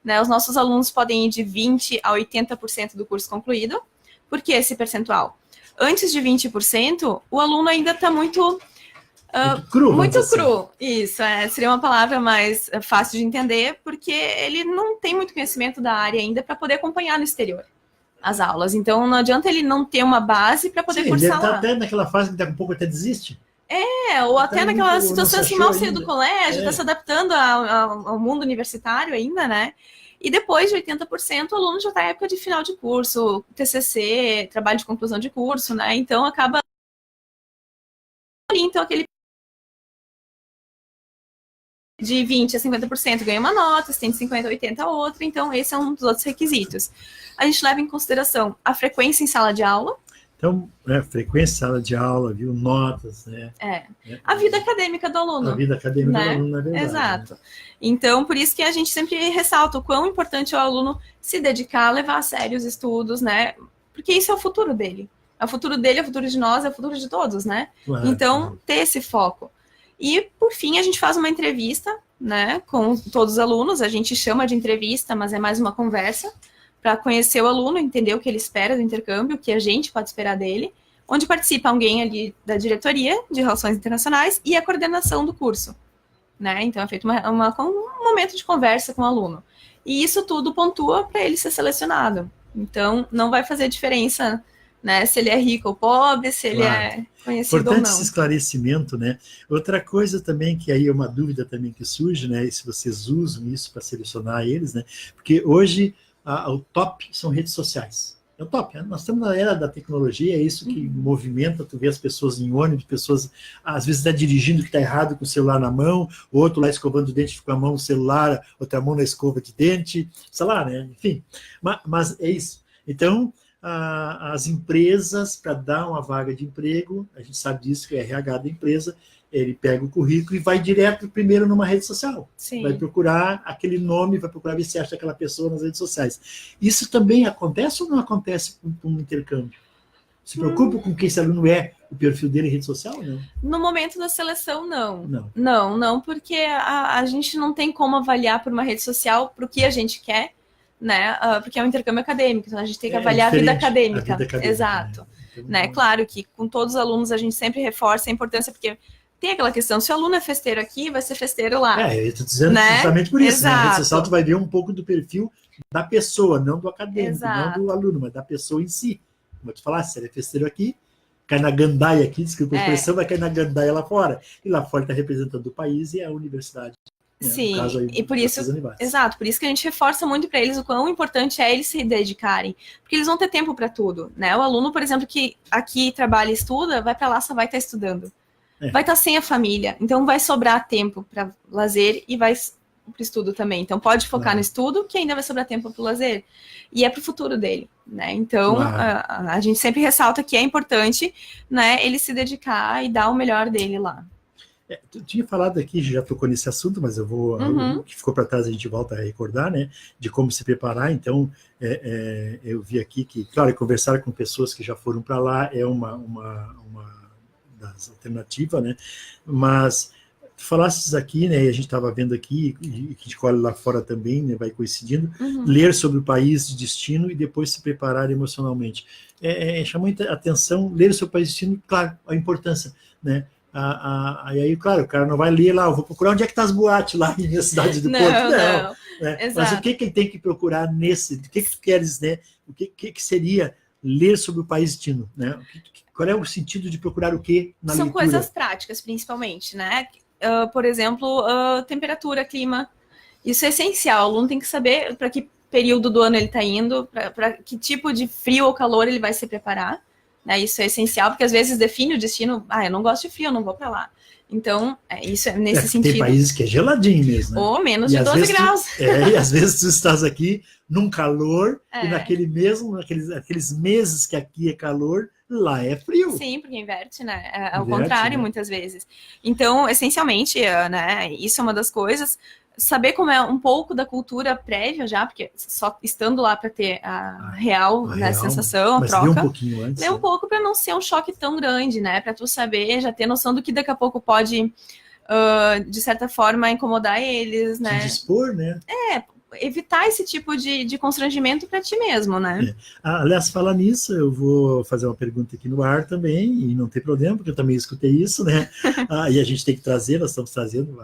S3: Né? Os nossos alunos podem ir de 20% a 80% do curso concluído. Por que esse percentual? Antes de 20%, o aluno ainda está muito cru. Muito cru, isso. Seria uma palavra mais fácil de entender, porque ele não tem muito conhecimento da área ainda para poder acompanhar no exterior as aulas. Então, não adianta ele não ter uma base para poder cursar lá.
S2: Até naquela fase que daqui a pouco até desiste.
S3: Ou até naquela situação assim, mal saiu do colégio, está se adaptando ao mundo universitário ainda, né? E depois de 80%, o aluno já está em época de final de curso, TCC, trabalho de conclusão de curso, né? Então, acaba... Então, aquele de 20% a 50% ganha uma nota, se tem de 50% a 80% outra, então esse é um dos outros requisitos. A gente leva em consideração a frequência em sala de aula.
S2: Então, frequência em sala de aula, viu? Notas, né?
S3: A vida acadêmica do aluno.
S2: A vida acadêmica do aluno, na verdade.
S3: Exato. Né? Então, por isso que a gente sempre ressalta o quão importante é o aluno se dedicar, levar a sério os estudos, né? Porque isso é o futuro dele. É o futuro dele, é o futuro de nós, é o futuro de todos, né? Claro, então, ter esse foco. E, por fim, a gente faz uma entrevista, né, com todos os alunos. A gente chama de entrevista, mas é mais uma conversa para conhecer o aluno, entender o que ele espera do intercâmbio, o que a gente pode esperar dele, onde participa alguém ali da diretoria de Relações Internacionais e a coordenação do curso. Né? Então, é feito um momento de conversa com o aluno. E isso tudo pontua para ele ser selecionado. Então, não vai fazer diferença, né, se ele é rico ou pobre, se ele é conhecido
S2: importante
S3: ou não.
S2: Esse esclarecimento, né? Outra coisa também, que aí é uma dúvida também que surge, né? E se vocês usam isso para selecionar eles, né? Porque hoje o top são redes sociais. É o top. Nós estamos na era da tecnologia, é isso que movimenta, tu vê as pessoas em ônibus, pessoas às vezes está dirigindo que está errado com o celular na mão, outro lá escovando o dente com a mão no celular, outra mão na escova de dente, sei lá, né? Enfim, mas é isso. Então, as empresas, para dar uma vaga de emprego, a gente sabe disso, que é RH da empresa, ele pega o currículo e vai direto primeiro numa rede social.
S3: Sim.
S2: Vai procurar aquele nome, vai procurar ver se acha aquela pessoa nas redes sociais. Isso também acontece ou não acontece com um intercâmbio? Se preocupa com quem esse aluno é, o perfil dele em rede social? Não?
S3: No momento da seleção, não. Não, porque a gente não tem como avaliar por uma rede social para o que a gente quer, né? Porque é um intercâmbio acadêmico, então a gente tem que avaliar a vida acadêmica. Exato. Né? Claro que com todos os alunos a gente sempre reforça a importância, porque tem aquela questão, se o aluno é festeiro aqui, vai ser festeiro lá.
S2: Eu estou dizendo justamente por isso. Na rede social tu vai ver um pouco do perfil da pessoa, não do acadêmico, não do aluno, mas da pessoa em si. Como tu falaste, se ele é festeiro aqui, cai na gandaia aqui, desculpa a expressão, vai cair na gandaia lá fora. E lá fora está representando o país e a universidade.
S3: Sim, no caso aí, e por isso, exato, por isso que a gente reforça muito para eles o quão importante é eles se dedicarem, porque eles vão ter tempo para tudo, né? O aluno, por exemplo, que aqui trabalha e estuda, vai para lá, só vai estar estudando. Vai estar sem a família, então vai sobrar tempo para lazer e vai para o estudo também. Então pode focar no estudo, que ainda vai sobrar tempo para o lazer. E é para o futuro dele, né? Então a gente sempre ressalta que é importante, né, ele se dedicar e dar o melhor dele lá.
S2: Tu tinha falado aqui, já tocou nesse assunto, mas eu vou, o que ficou para trás a gente volta a recordar, né, de como se preparar. Então, eu vi aqui que, claro, conversar com pessoas que já foram para lá é uma das alternativas, né, mas tu falasses aqui, né, e a gente estava vendo aqui, e que a gente colhe lá fora também, né, vai coincidindo, ler sobre o país de destino e depois se preparar emocionalmente. Chamou a atenção, ler sobre o país de destino, claro, a importância, né, aí, claro, o cara não vai ler lá, eu vou procurar onde é que tá as boates lá na cidade do Porto. Não. Né? Mas o que ele tem que procurar nesse, o que tu queres, né? O que seria ler sobre o país destino, né? Qual é o sentido de procurar o que na leitura?
S3: São coisas práticas, principalmente, né? Por exemplo, temperatura, clima. Isso é essencial, o aluno tem que saber para que período do ano ele está indo, para que tipo de frio ou calor ele vai se preparar. Né, isso é essencial, porque às vezes define o destino, eu não gosto de frio, eu não vou para lá. Então, isso é nesse sentido.
S2: Tem países que é geladinho mesmo. Né?
S3: Ou menos de 12 graus.
S2: E às vezes tu estás aqui num calor, e naqueles meses que aqui é calor, lá é frio.
S3: Sim, porque inverte, né? Ao contrário, né? Muitas vezes. Então, essencialmente, né, isso é uma das coisas. Saber como é um pouco da cultura prévia já, porque só estando lá para ter a real sensação, a troca.
S2: Ler um pouquinho antes.
S3: Ler um pouco para não ser um choque tão grande, né? Para tu saber, já ter noção do que daqui a pouco pode, de certa forma, incomodar eles, né?
S2: Se dispor, né?
S3: Evitar esse tipo de constrangimento para ti mesmo, né?
S2: Aliás, falar nisso, eu vou fazer uma pergunta aqui no ar também, e não tem problema, porque eu também escutei isso, né? E a gente tem que trazer, nós estamos trazendo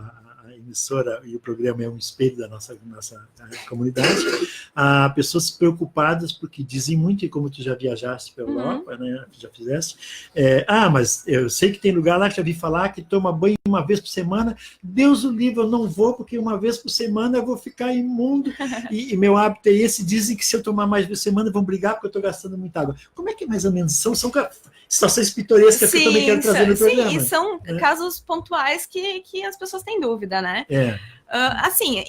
S2: emissora e o programa é um espelho da nossa comunidade, pessoas preocupadas porque dizem muito, e como tu já viajaste pela Europa, né, já fizeste, mas eu sei que tem lugar lá que já vi falar que toma banho uma vez por semana, Deus o livre, eu não vou, porque uma vez por semana eu vou ficar imundo, e meu hábito é esse, dizem que se eu tomar mais por semana vão brigar porque eu estou gastando muita água. Como é que mais ou menos são situações pitorescas que eu também quero trazer no programa.
S3: Sim, e são casos pontuais que as pessoas têm dúvida, né? Assim,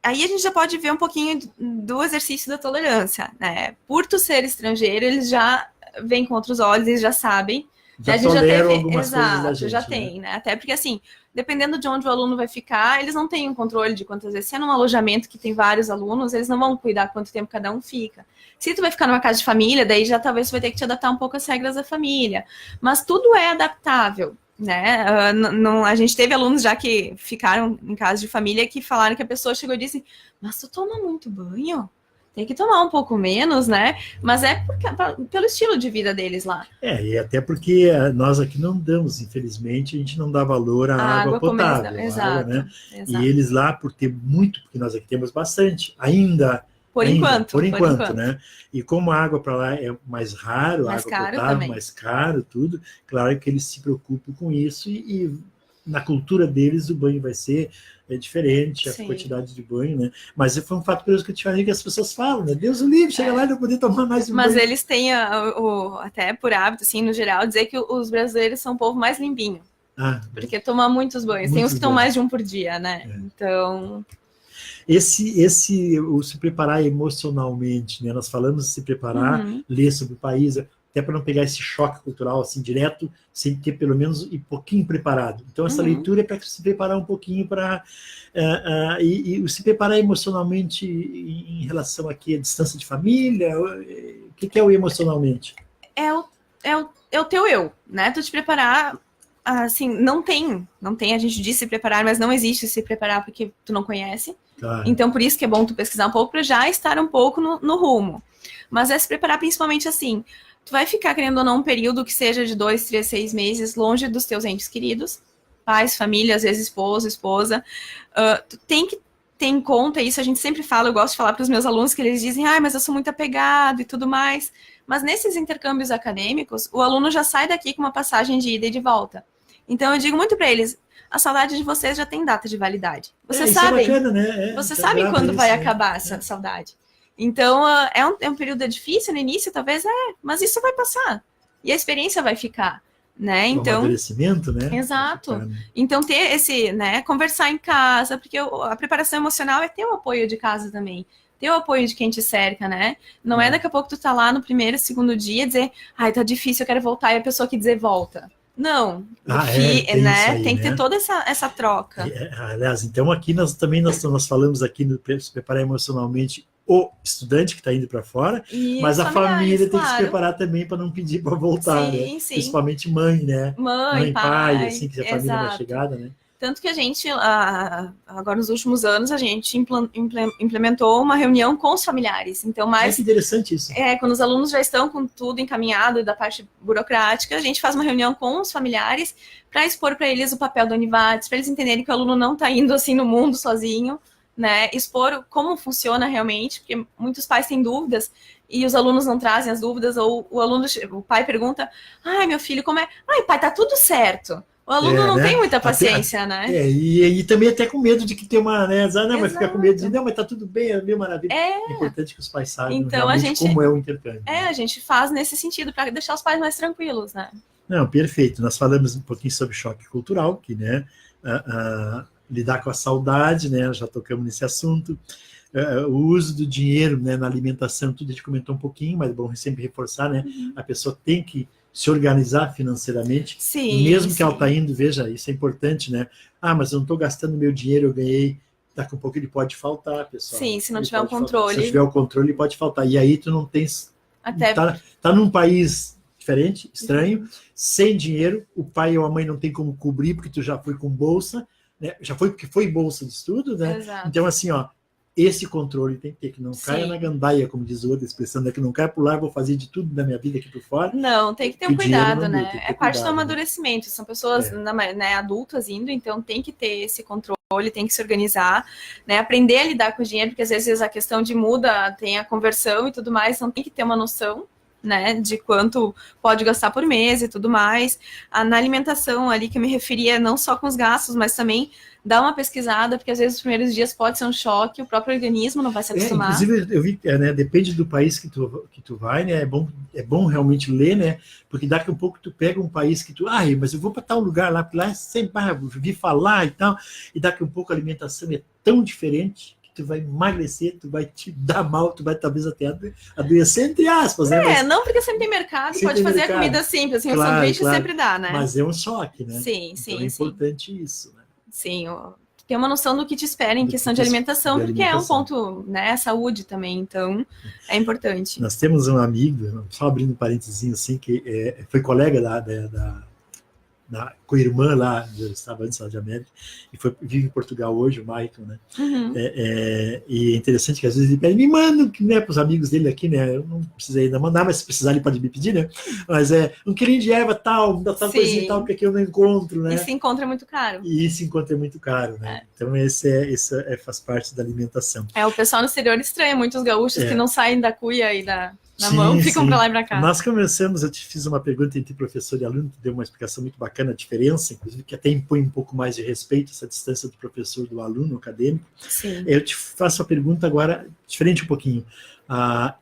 S3: aí a gente já pode ver um pouquinho do exercício da tolerância, né? Por tu ser estrangeiro, eles já veem com outros olhos, eles já sabem.
S2: Já toleram algumas coisas da gente.
S3: Já tem, né? Até porque, assim, dependendo de onde o aluno vai ficar, eles não têm um controle de quantas vezes. Se é num alojamento que tem vários alunos, eles não vão cuidar quanto tempo cada um fica. Se tu vai ficar numa casa de família, daí já talvez tu vai ter que te adaptar um pouco às regras da família. Mas tudo é adaptável, né? A gente teve alunos já que ficaram em casa de família que falaram que a pessoa chegou e disse: mas tu toma muito banho? Tem que tomar um pouco menos, né? Mas pelo estilo de vida deles lá.
S2: E até porque nós aqui não damos, infelizmente, a gente não dá valor à água potável.
S3: Exato,
S2: né?
S3: Exato.
S2: E eles lá, por ter muito, porque nós aqui temos bastante, por enquanto, né? E como a água para lá é mais raro,
S3: mais
S2: água
S3: caro
S2: potável,
S3: também.
S2: mais caro, tudo, claro que eles se preocupam com isso e na cultura deles o banho vai ser diferente, a quantidade de banho, né? Mas foi um fato curioso que eu te falei que as pessoas falam, né? Deus o livre, chega lá e não poder tomar mais um banho.
S3: Mas eles têm, até por hábito, assim, no geral, dizer que os brasileiros são o povo mais limpinho. Porque toma muitos banhos. Tem uns que estão mais de um por dia, né? Então...
S2: o se preparar emocionalmente, né? Nós falamos de se preparar, ler sobre o país, até para não pegar esse choque cultural assim direto, sem ter pelo menos um pouquinho preparado. Então essa leitura é para se preparar um pouquinho para e se preparar emocionalmente em relação aqui à distância de família. O que é o emocionalmente?
S3: É o teu eu, né? Tu te preparar. Assim, não tem, a gente diz se preparar, mas não existe se preparar porque tu não conhece.
S2: Claro.
S3: Então, por isso que é bom tu pesquisar um pouco para já estar um pouco no rumo. Mas é se preparar principalmente assim. Tu vai ficar, querendo ou não, um período que seja de 2, 3, 6 meses longe dos teus entes queridos. pais, família, às vezes esposo, esposa, tu tem que ter em conta isso, a gente sempre fala, eu gosto de falar para os meus alunos que eles dizem, mas eu sou muito apegado e tudo mais, mas nesses intercâmbios acadêmicos, o aluno já sai daqui com uma passagem de ida e de volta. Então eu digo muito para eles, a saudade de vocês já tem data de validade. Vocês sabem,
S2: isso é bacana, né?
S3: vocês sabem quando vai acabar essa saudade. Então, é um período difícil no início, talvez, mas isso vai passar. E a experiência vai ficar, né? Então,
S2: amadurecimento, né?
S3: Exato. Então, ter esse, né? Conversar em casa, porque a preparação emocional é ter o apoio de casa também. Ter o apoio de quem te cerca, né? Não é daqui a pouco tu tá lá no primeiro, segundo dia dizer, tá difícil, eu quero voltar, e a pessoa que dizer volta. Não, tem que ter toda essa troca.
S2: Aliás, então aqui nós falamos aqui no se preparar emocionalmente o estudante que está indo para fora, mas a família tem que se preparar também para não pedir para voltar, né? Sim. Principalmente mãe, né?
S3: Mãe, pai,
S2: assim, que a família vai chegada, né?
S3: Tanto que a gente, agora nos últimos anos, a gente implementou uma reunião com os familiares. Então,
S2: que interessante isso.
S3: Quando os alunos já estão com tudo encaminhado da parte burocrática, a gente faz uma reunião com os familiares para expor para eles o papel do Univates, para eles entenderem que o aluno não está indo assim no mundo sozinho, né? Expor como funciona realmente, porque muitos pais têm dúvidas e os alunos não trazem as dúvidas, ou o pai pergunta, meu filho, como é? Pai, tá tudo certo. O aluno não tem muita paciência, né?
S2: E também até com medo de que tem uma, né? Mas fica com medo de, mas tá tudo bem, é meio maravilha. É importante que os pais saibam
S3: então,
S2: como é o intercâmbio.
S3: A gente faz nesse sentido, para deixar os pais mais tranquilos, né?
S2: Não, perfeito. Nós falamos um pouquinho sobre choque cultural, que, né, lidar com a saudade, né? Já tocamos nesse assunto. O uso do dinheiro, né, na alimentação, tudo a gente comentou um pouquinho, mas é bom sempre reforçar, né? A pessoa tem que se organizar financeiramente, mesmo que ela está indo, veja, isso é importante, né? Mas eu não estou gastando meu dinheiro, eu ganhei, daqui a pouco ele pode faltar, pessoal.
S3: Sim, se não tiver o controle.
S2: Se tiver o controle, pode faltar. E aí tu não tens... Tá num país diferente, estranho, sem dinheiro, o pai ou a mãe não tem como cobrir, porque tu já foi com bolsa, né? Já foi porque foi bolsa de estudo, né?
S3: Exato.
S2: Então, assim, esse controle tem que ter, que não caia na gandaia, como diz outra expressão, né? Que não caia por lá, vou fazer de tudo na minha vida aqui por fora.
S3: Não, tem que ter um cuidado, né? É parte do amadurecimento. São pessoas né, adultas indo, então tem que ter esse controle, tem que se organizar, né? Aprender a lidar com o dinheiro, porque às vezes a questão de muda, tem a conversão e tudo mais, então tem que ter uma noção, né, de quanto pode gastar por mês e tudo mais. Na alimentação ali que eu me referia, não só com os gastos, mas também dá uma pesquisada, porque às vezes os primeiros dias pode ser um choque, o próprio organismo não vai se acostumar.
S2: Inclusive, eu vi, né, depende do país que tu vai, né, é bom realmente ler, né, porque daqui a pouco tu pega um país que tu, mas eu vou para tal lugar lá, porque lá sempre vi falar e tal, e daqui a pouco a alimentação é tão diferente, tu vai emagrecer, tu vai te dar mal, tu vai talvez até adoecer, entre aspas, né?
S3: Não, porque sempre tem mercado, pode fazer a comida simples, assim,
S2: claro,
S3: o sanduíche sempre dá, né?
S2: Mas é um choque, né?
S3: Sim.
S2: É importante isso, né?
S3: Sim, ter uma noção do que te espera em questão de alimentação, porque é um ponto, né, saúde também, então é importante.
S2: Nós temos um amigo, só abrindo um parênteses assim, que foi colega da co-irmã lá, eu estava antes lá de América, e vive em Portugal hoje, o Maicon, né?
S3: Uhum.
S2: E é interessante que às vezes ele pede, me manda, né, para os amigos dele aqui, né? Eu não precisei ainda mandar, mas se precisar ele pode me pedir, né? Mas um quilinho de erva tal coisinha tal, porque aqui eu não encontro, né?
S3: E se encontra muito caro.
S2: Né? Então faz parte da alimentação.
S3: O pessoal no exterior estranha, muitos gaúchos que não saem da cuia e da mão, ficam para lá e para cá.
S2: Nós começamos, eu te fiz uma pergunta entre professor e aluno, tu deu uma explicação muito bacana, a diferença, inclusive, que até impõe um pouco mais de respeito, essa distância do professor do aluno acadêmico.
S3: Sim.
S2: Eu te faço a pergunta agora, diferente um pouquinho.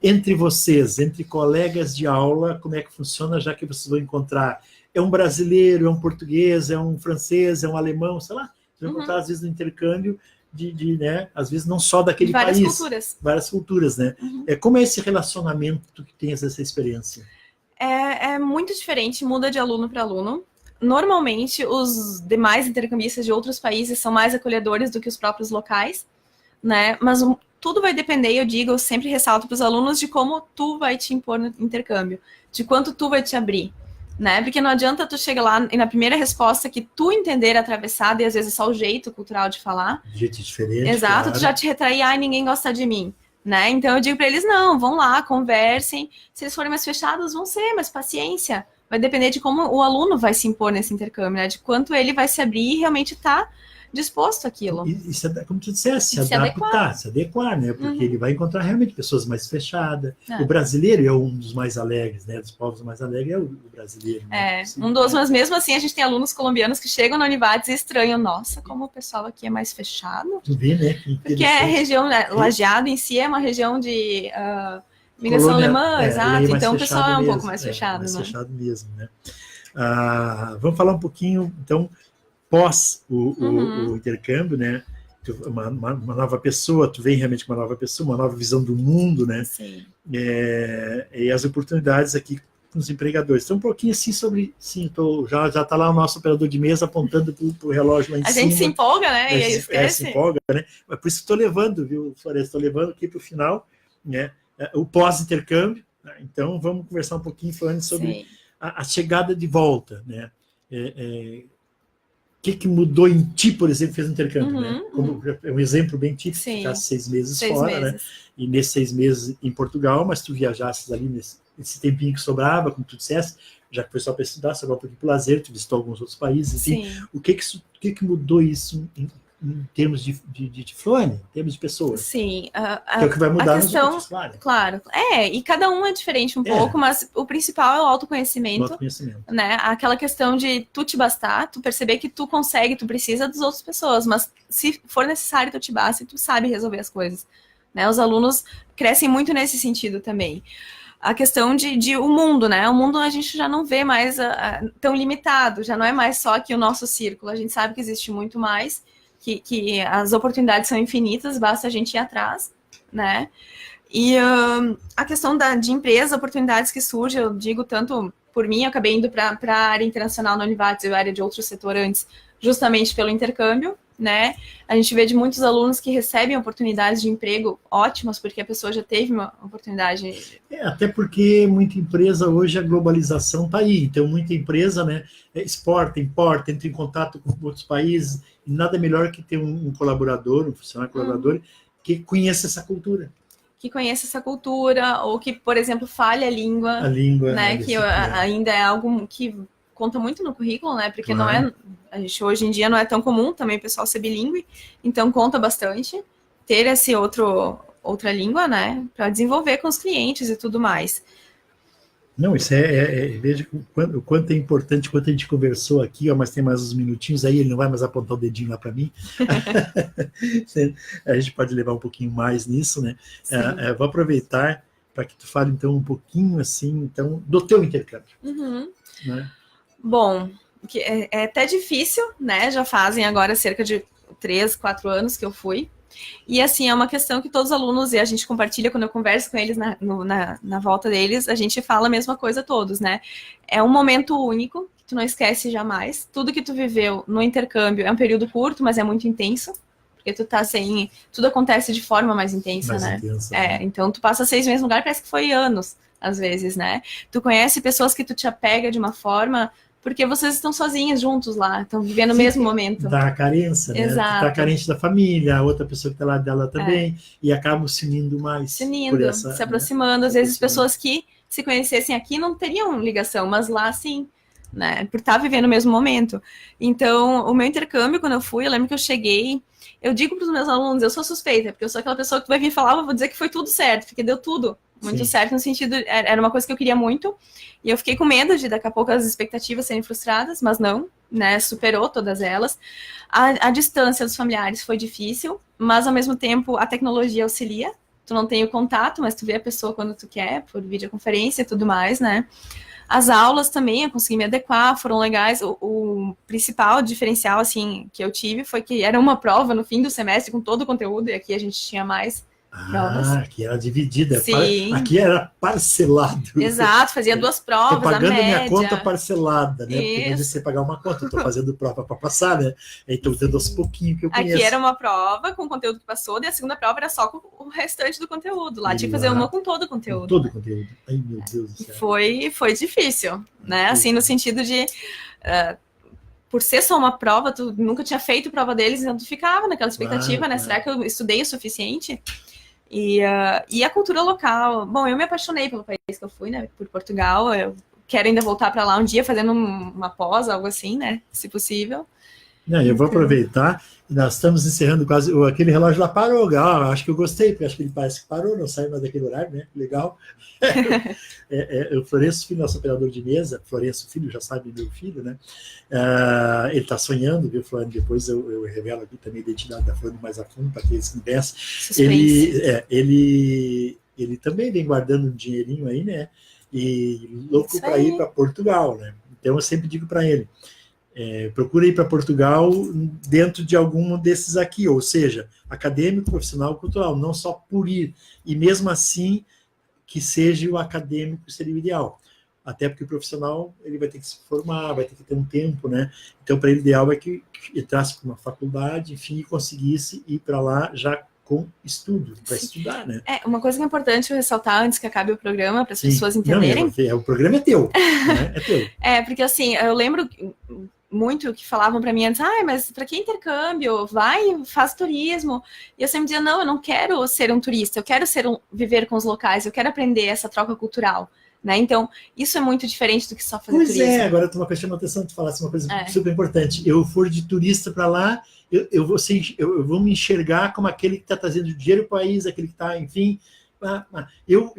S2: Entre vocês, entre colegas de aula, como é que funciona, já que vocês vão encontrar, é um brasileiro, é um português, é um francês, é um alemão, sei lá, vocês vão encontrar, às vezes, no intercâmbio, né, às vezes não só daquele país. Várias culturas, né? Como é esse relacionamento que tem essa experiência?
S3: É muito diferente, muda de aluno para aluno. Normalmente, os demais intercambistas de outros países são mais acolhedores do que os próprios locais, né? Mas tudo vai depender, eu sempre ressalto para os alunos, de como tu vai te impor no intercâmbio, de quanto tu vai te abrir, né? Porque não adianta tu chegar lá e na primeira resposta que tu entender atravessada, e às vezes só o jeito cultural de falar.
S2: Jeito diferente.
S3: Exato,
S2: claro.
S3: Tu já te retrair, ninguém gosta de mim, né? Então eu digo para eles, não, vão lá, conversem. Se eles forem mais fechados, vão ser, mas paciência. vai depender de como o aluno vai se impor nesse intercâmbio, né? De quanto ele vai se abrir e realmente estar disposto àquilo.
S2: Como tu disseste, se adequar, né? Porque ele vai encontrar realmente pessoas mais fechadas. O brasileiro é um dos mais alegres, né? Dos povos mais alegres é o brasileiro. Né?
S3: Mas mesmo assim a gente tem alunos colombianos que chegam na Univates e estranham, nossa, como o pessoal aqui é mais fechado.
S2: Tu vê, né?
S3: Porque a região, Lajeado em si é uma região de migração alemã, exato. Então o pessoal é um pouco mais fechado.
S2: Mais fechado mesmo, né? Vamos falar um pouquinho, então, pós o intercâmbio, né? Uma nova pessoa, tu vem realmente com uma nova pessoa, uma nova visão do mundo, né?
S3: Sim.
S2: E as oportunidades aqui com os empregadores. Então, um pouquinho assim sobre... Sim, já está lá o nosso operador de mesa apontando para o relógio lá em cima.
S3: A gente se empolga, né? E esquece.
S2: Se empolga, né? Mas por isso estou levando, viu, Floresta? Estou levando aqui para o final, né? O pós-intercâmbio. Né? Então, vamos conversar um pouquinho falando sobre a chegada de volta, né? O que mudou em ti, por exemplo, fez o intercâmbio, né? Como é um exemplo bem típico, ficar 6 meses fora, né? E nesses 6 meses em Portugal, mas tu viajasses ali nesse tempinho que sobrava, como tu disseste, já que foi só para estudar, só para lazer, tu visitou alguns outros países, enfim. O que mudou isso em termos de Flone, em termos de pessoas?
S3: Sim.
S2: Que é o que vai mudar
S3: nos
S2: outros,
S3: claro. E cada um é diferente um pouco, mas o principal é o autoconhecimento. Né? Aquela questão de tu te bastar, tu perceber que tu consegue, tu precisa das outras pessoas, mas se for necessário, tu te basta e tu sabe resolver as coisas. Né? Os alunos crescem muito nesse sentido também. A questão de o mundo, né? O mundo a gente já não vê mais tão limitado, já não é mais só aqui o nosso círculo, a gente sabe que existe muito mais, que as oportunidades são infinitas, basta a gente ir atrás, né? E a questão de empresa, oportunidades que surgem, eu digo tanto por mim, eu acabei indo para a área internacional na Univates e a área de outro setor antes, justamente pelo intercâmbio, né? A gente vê de muitos alunos que recebem oportunidades de emprego ótimas, porque a pessoa já teve uma oportunidade.
S2: Até porque muita empresa hoje, a globalização está aí, então muita empresa, né, exporta, importa, entra em contato com outros países, e nada melhor que ter um colaborador, um funcionário colaborador, que conheça essa cultura.
S3: Que conheça essa cultura, ou que, por exemplo, fale a língua.
S2: A língua,
S3: né? Que ainda é algo que conta muito no currículo, né? Porque não é, a gente hoje em dia não é tão comum também o pessoal ser bilíngue, então conta bastante ter esse outra língua, né? Para desenvolver com os clientes e tudo mais.
S2: Não, isso veja o quanto é importante, quanto a gente conversou aqui, mas tem mais uns minutinhos aí, ele não vai mais apontar o dedinho lá para mim. A gente pode levar um pouquinho mais nisso, né? Vou aproveitar para que tu fale, então, um pouquinho, assim, então, do teu intercâmbio. Né?
S3: Bom, é até difícil, né? Já fazem agora cerca de 3, 4 anos que eu fui. E assim, é uma questão que todos os alunos, e a gente compartilha quando eu converso com eles na volta deles, a gente fala a mesma coisa todos, né? É um momento único, que tu não esquece jamais. Tudo que tu viveu no intercâmbio é um período curto, mas é muito intenso, porque tu tá sem... Tudo acontece de forma mais intensa, né? Então tu passa 6 meses no lugar, parece que foi anos, às vezes, né? Tu conhece pessoas que tu te apega de uma forma... Porque vocês estão sozinhos juntos lá, estão vivendo o mesmo momento.
S2: Dá a carência, né?
S3: Exato.
S2: Tu tá carente da família, a outra pessoa que está lá dela também, e acabam se unindo mais.
S3: Se aproximando. Às vezes pessoas que se conhecessem aqui não teriam ligação, mas lá sim, né? Por estar vivendo o mesmo momento. Então, o meu intercâmbio, quando eu fui, eu lembro que eu cheguei, eu digo para os meus alunos, eu sou suspeita, porque eu sou aquela pessoa que tu vai vir falar, eu vou dizer que foi tudo certo, porque deu tudo muito certo, no sentido, era uma coisa que eu queria muito, e eu fiquei com medo de daqui a pouco as expectativas serem frustradas, mas não, né, superou todas elas. A distância dos familiares foi difícil, mas ao mesmo tempo a tecnologia auxilia, tu não tem o contato, mas tu vê a pessoa quando tu quer, por videoconferência e tudo mais, né. As aulas também, eu consegui me adequar, foram legais. O principal diferencial, assim, que eu tive foi que era uma prova no fim do semestre com todo o conteúdo, e aqui a gente tinha mais provas.
S2: Aqui era dividida.
S3: Sim.
S2: Aqui era parcelado.
S3: Exato, fazia 2 provas,
S2: tô pagando
S3: a média.
S2: Minha conta parcelada, né? Porque de você pagar uma conta, eu tô fazendo prova para passar, né? Então, tendo aos pouquinhos que eu conheço.
S3: Aqui era uma prova com o conteúdo que passou, e a segunda prova era só com o restante do conteúdo. Lá tinha que fazer uma com todo o conteúdo.
S2: Com todo o conteúdo. Ai, meu Deus do céu.
S3: Foi difícil, né? Assim, no sentido de... por ser só uma prova, tu nunca tinha feito prova deles, então tu ficava naquela expectativa, né? Será que eu estudei o suficiente? E a cultura local... Bom, eu me apaixonei pelo país que eu fui, né? Por Portugal. quero ainda voltar para lá um dia, fazendo uma pós, algo assim, né? Se possível.
S2: Não, eu vou aproveitar, nós estamos encerrando quase, aquele relógio lá parou, acho que eu gostei, porque acho que ele parece que parou, não sai mais daquele horário, né? Legal. O Florencio Filho, nosso operador de mesa, Florencio Filho, já sabe, meu filho, né? Ele está sonhando, viu, Flávio? Depois eu revelo aqui também a identidade da Flávio mais a fundo, para quem se conhece. Ele também vem guardando um dinheirinho aí, né? E louco para ir para Portugal, né? Então eu sempre digo para ele, procura ir para Portugal dentro de algum desses aqui, ou seja, acadêmico, profissional, cultural, não só por ir. E mesmo assim, que seja o acadêmico seria o ideal. Até porque o profissional ele vai ter que se formar, vai ter que ter um tempo, né? Então, para ele, o ideal é que entrasse para uma faculdade, enfim, e conseguisse ir para lá já com estudo, para estudar, né?
S3: Uma coisa que é importante ressaltar antes que acabe o programa, para as pessoas entenderem...
S2: Não, o programa é teu, né? É teu.
S3: Porque assim, eu lembro muito que falavam para mim antes, mas para que intercâmbio? Vai, faz turismo. E eu sempre dizia, não, eu não quero ser um turista, eu quero viver com os locais, eu quero aprender essa troca cultural. Né? Então, isso é muito diferente do que só fazer turismo.
S2: Agora tu uma coisa chamou atenção, tu falasse uma coisa super importante. Eu for de turista para lá, eu vou me enxergar como aquele que está trazendo dinheiro para o país, aquele que está, enfim... Eu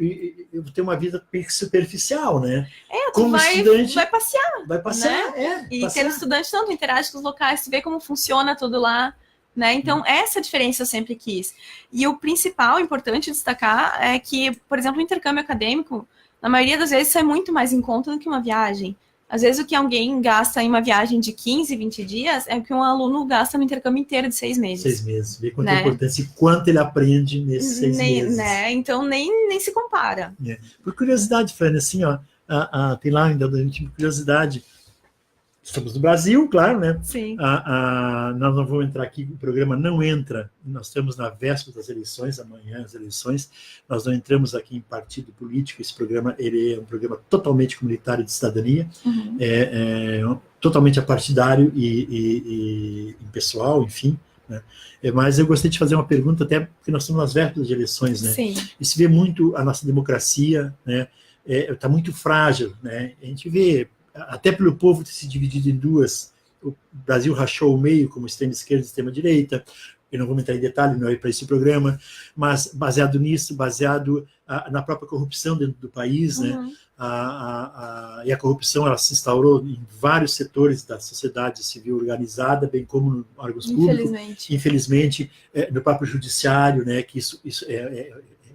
S2: tenho uma vida superficial, né?
S3: Como estudante, vai passear.
S2: Vai passear,
S3: né? E ser estudante não, tu interage com os locais, tu vê como funciona tudo lá. Né? Então, essa diferença eu sempre quis. E o principal, importante destacar, é que, por exemplo, o intercâmbio acadêmico, na maioria das vezes, sai muito mais em conta do que uma viagem. Às vezes, o que alguém gasta em uma viagem de 15, 20 dias é o que um aluno gasta no intercâmbio inteiro de 6 meses.
S2: 6 meses. Vê quanta importância e quanto ele aprende nesses 6 meses.
S3: Né? Então, nem se compara.
S2: Por curiosidade, Fran, assim, tem lá ainda uma curiosidade. Estamos no Brasil, claro, né?
S3: Sim.
S2: Nós não vamos entrar aqui, o programa não entra, nós estamos na véspera das eleições, amanhã as eleições, nós não entramos aqui em partido político, esse programa ele é um programa totalmente comunitário de cidadania, totalmente apartidário e impessoal, enfim, né? Mas eu gostaria de fazer uma pergunta, até porque nós estamos nas vésperas de eleições, né?
S3: Sim.
S2: E se vê muito a nossa democracia, né? Está muito frágil, né? A gente vê até pelo povo ter se dividido em duas, o Brasil rachou o meio, como extrema esquerda e extrema direita, eu não vou entrar em detalhe, não é para esse programa, mas baseado nisso, baseado na própria corrupção dentro do país, né? E a corrupção ela se instaurou em vários setores da sociedade civil organizada, bem como no órgãos públicos, infelizmente no próprio judiciário, né? Que isso é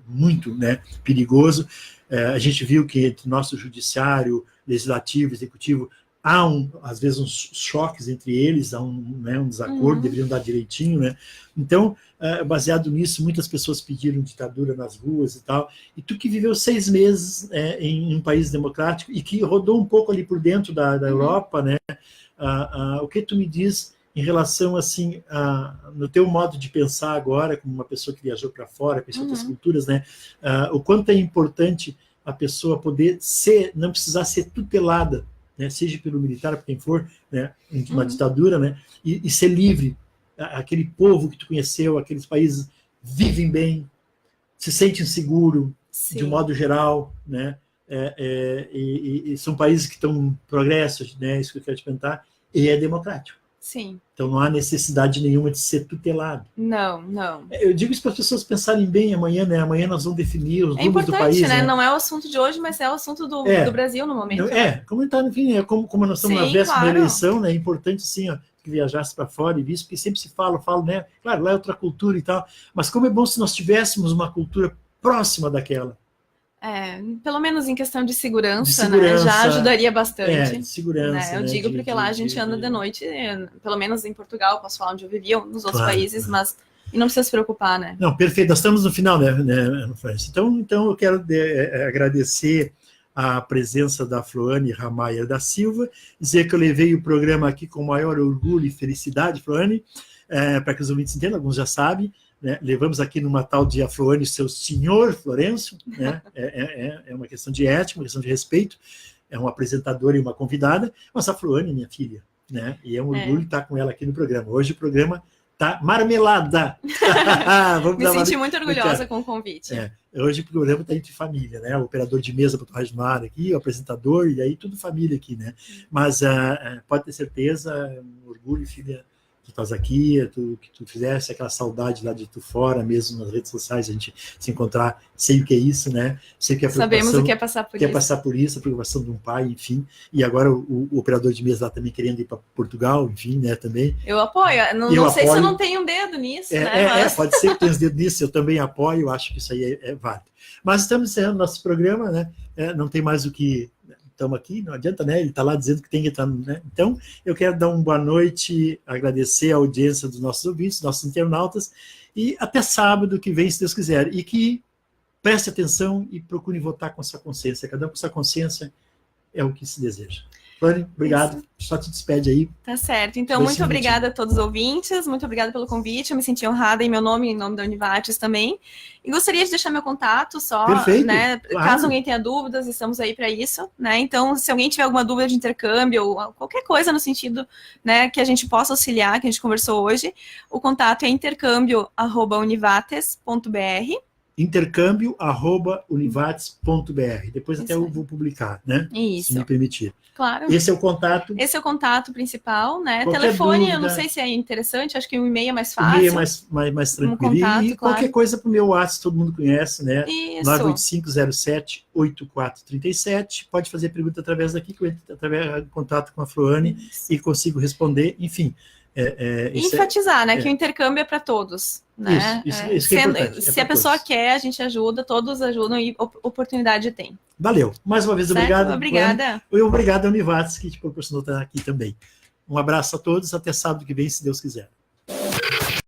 S2: muito, né, perigoso. A gente viu que entre nosso judiciário, legislativo, executivo, há às vezes uns choques entre eles, há um desacordo, deveriam dar direitinho, né? Então, baseado nisso, muitas pessoas pediram ditadura nas ruas e tal, e tu que viveu 6 meses em um país democrático e que rodou um pouco ali por dentro da Europa, né? O que tu me diz em relação, assim, no teu modo de pensar agora, como uma pessoa que viajou para fora, conheceu outras culturas, né? O quanto é importante a pessoa poder não precisar ser tutelada, né, seja pelo militar, por quem for, né, em uma ditadura, né, e ser livre. Aquele povo que tu conheceu, aqueles países vivem bem, se sentem seguros, de um modo geral, né, e são países que estão em progresso, né, isso que eu quero te perguntar, e é democrático.
S3: Sim.
S2: Então não há necessidade nenhuma de ser tutelado.
S3: Não.
S2: Eu digo isso para as pessoas pensarem bem amanhã, né? Amanhã nós vamos definir os rumos do país. É importante,
S3: né? Não é o assunto de hoje, mas é o assunto do Brasil no momento.
S2: Comentar, enfim, como nós estamos na véspera da eleição, né? É importante, sim, que viajasse para fora e visto, porque sempre se fala, né? Claro, lá é outra cultura e tal, mas como é bom se nós tivéssemos uma cultura próxima daquela.
S3: Pelo menos em questão de segurança, né? Já ajudaria bastante.
S2: De segurança.
S3: Né? Eu digo porque lá a gente anda de noite, pelo menos em Portugal, posso falar onde eu vivia, nos outros países, mas e não precisa se preocupar, né? Não,
S2: perfeito, nós estamos no final, né, Francis? Então eu quero agradecer a presença da Floane Ramaia da Silva, dizer que eu levei o programa aqui com o maior orgulho e felicidade, Floane, para que os ouvintes entendam, alguns já sabem, né? Levamos aqui numa tal de a Floane, seu senhor Florencio, né? É uma questão de ética, uma questão de respeito, é uma apresentadora e uma convidada, mas a Floane é minha filha, né? E é um orgulho estar com ela aqui no programa. Hoje o programa Tá? Marmelada!
S3: Me senti muito orgulhosa com o convite.
S2: Hoje o programa está entre família, né? O operador de mesa para o Rádio no Ar aqui, o apresentador, e aí tudo família aqui, né? Mas pode ter certeza, um orgulho, filha, tu estás aqui, que tu fizesse aquela saudade lá de tu fora, mesmo nas redes sociais, a gente se encontrar, sei o que é isso, né? Sei que
S3: sabemos o que é passar por isso.
S2: Passar por isso, a preocupação de um pai, enfim. E agora o operador de mesa lá também querendo ir para Portugal, enfim, né? Também.
S3: Eu apoio. Não sei se eu não tenho um dedo nisso, né? Mas...
S2: pode ser que tenha os dedos nisso, eu também apoio, acho que isso aí é válido. Mas estamos encerrando nosso programa, né? Não tem mais o que... Estamos aqui, não adianta, né? Ele está lá dizendo que tem que estar, né? Então, eu quero dar uma boa noite, agradecer a audiência dos nossos ouvintes, nossos internautas, e até sábado que vem, se Deus quiser. E que preste atenção e procure votar com sua consciência. Cada um com sua consciência é o que se deseja. Flane, obrigado. Isso. Só te despede aí.
S3: Tá certo. Então, muito obrigada a todos os ouvintes, muito obrigada pelo convite, eu me senti honrada em meu nome, em nome da Univates também. E gostaria de deixar meu contato só,
S2: perfeito,
S3: né?
S2: Claro.
S3: Caso alguém tenha dúvidas, estamos aí para isso, né? Então, se alguém tiver alguma dúvida de intercâmbio ou qualquer coisa no sentido, né, que a gente possa auxiliar, que a gente conversou hoje, o contato é intercâmbio@univates.br.
S2: intercâmbio@univates.br. Depois até eu vou publicar, né?
S3: Isso.
S2: Se me permitir.
S3: Claro.
S2: Esse é o contato.
S3: Esse é o contato principal, né?
S2: Qualquer
S3: telefone,
S2: dúvida,
S3: eu não sei se é interessante, acho que o e-mail é mais fácil.
S2: O e-mail é mais tranquilo.
S3: Contato,
S2: e qualquer coisa para o meu WhatsApp, todo mundo conhece, né?
S3: Isso.
S2: 98507-8437. Pode fazer pergunta através daqui, que eu entro através de contato com a Floane e consigo responder. Enfim.
S3: Enfatizar, né? Que o intercâmbio é para todos. Né?
S2: Isso que é importante.
S3: Se a pessoa quer, a gente ajuda, todos ajudam e oportunidade tem.
S2: Valeu. Mais uma vez,
S3: certo?
S2: Obrigado.
S3: Obrigada.
S2: E obrigado a Univates, que te proporcionou estar aqui também. Um abraço a todos, até sábado que vem, se Deus quiser.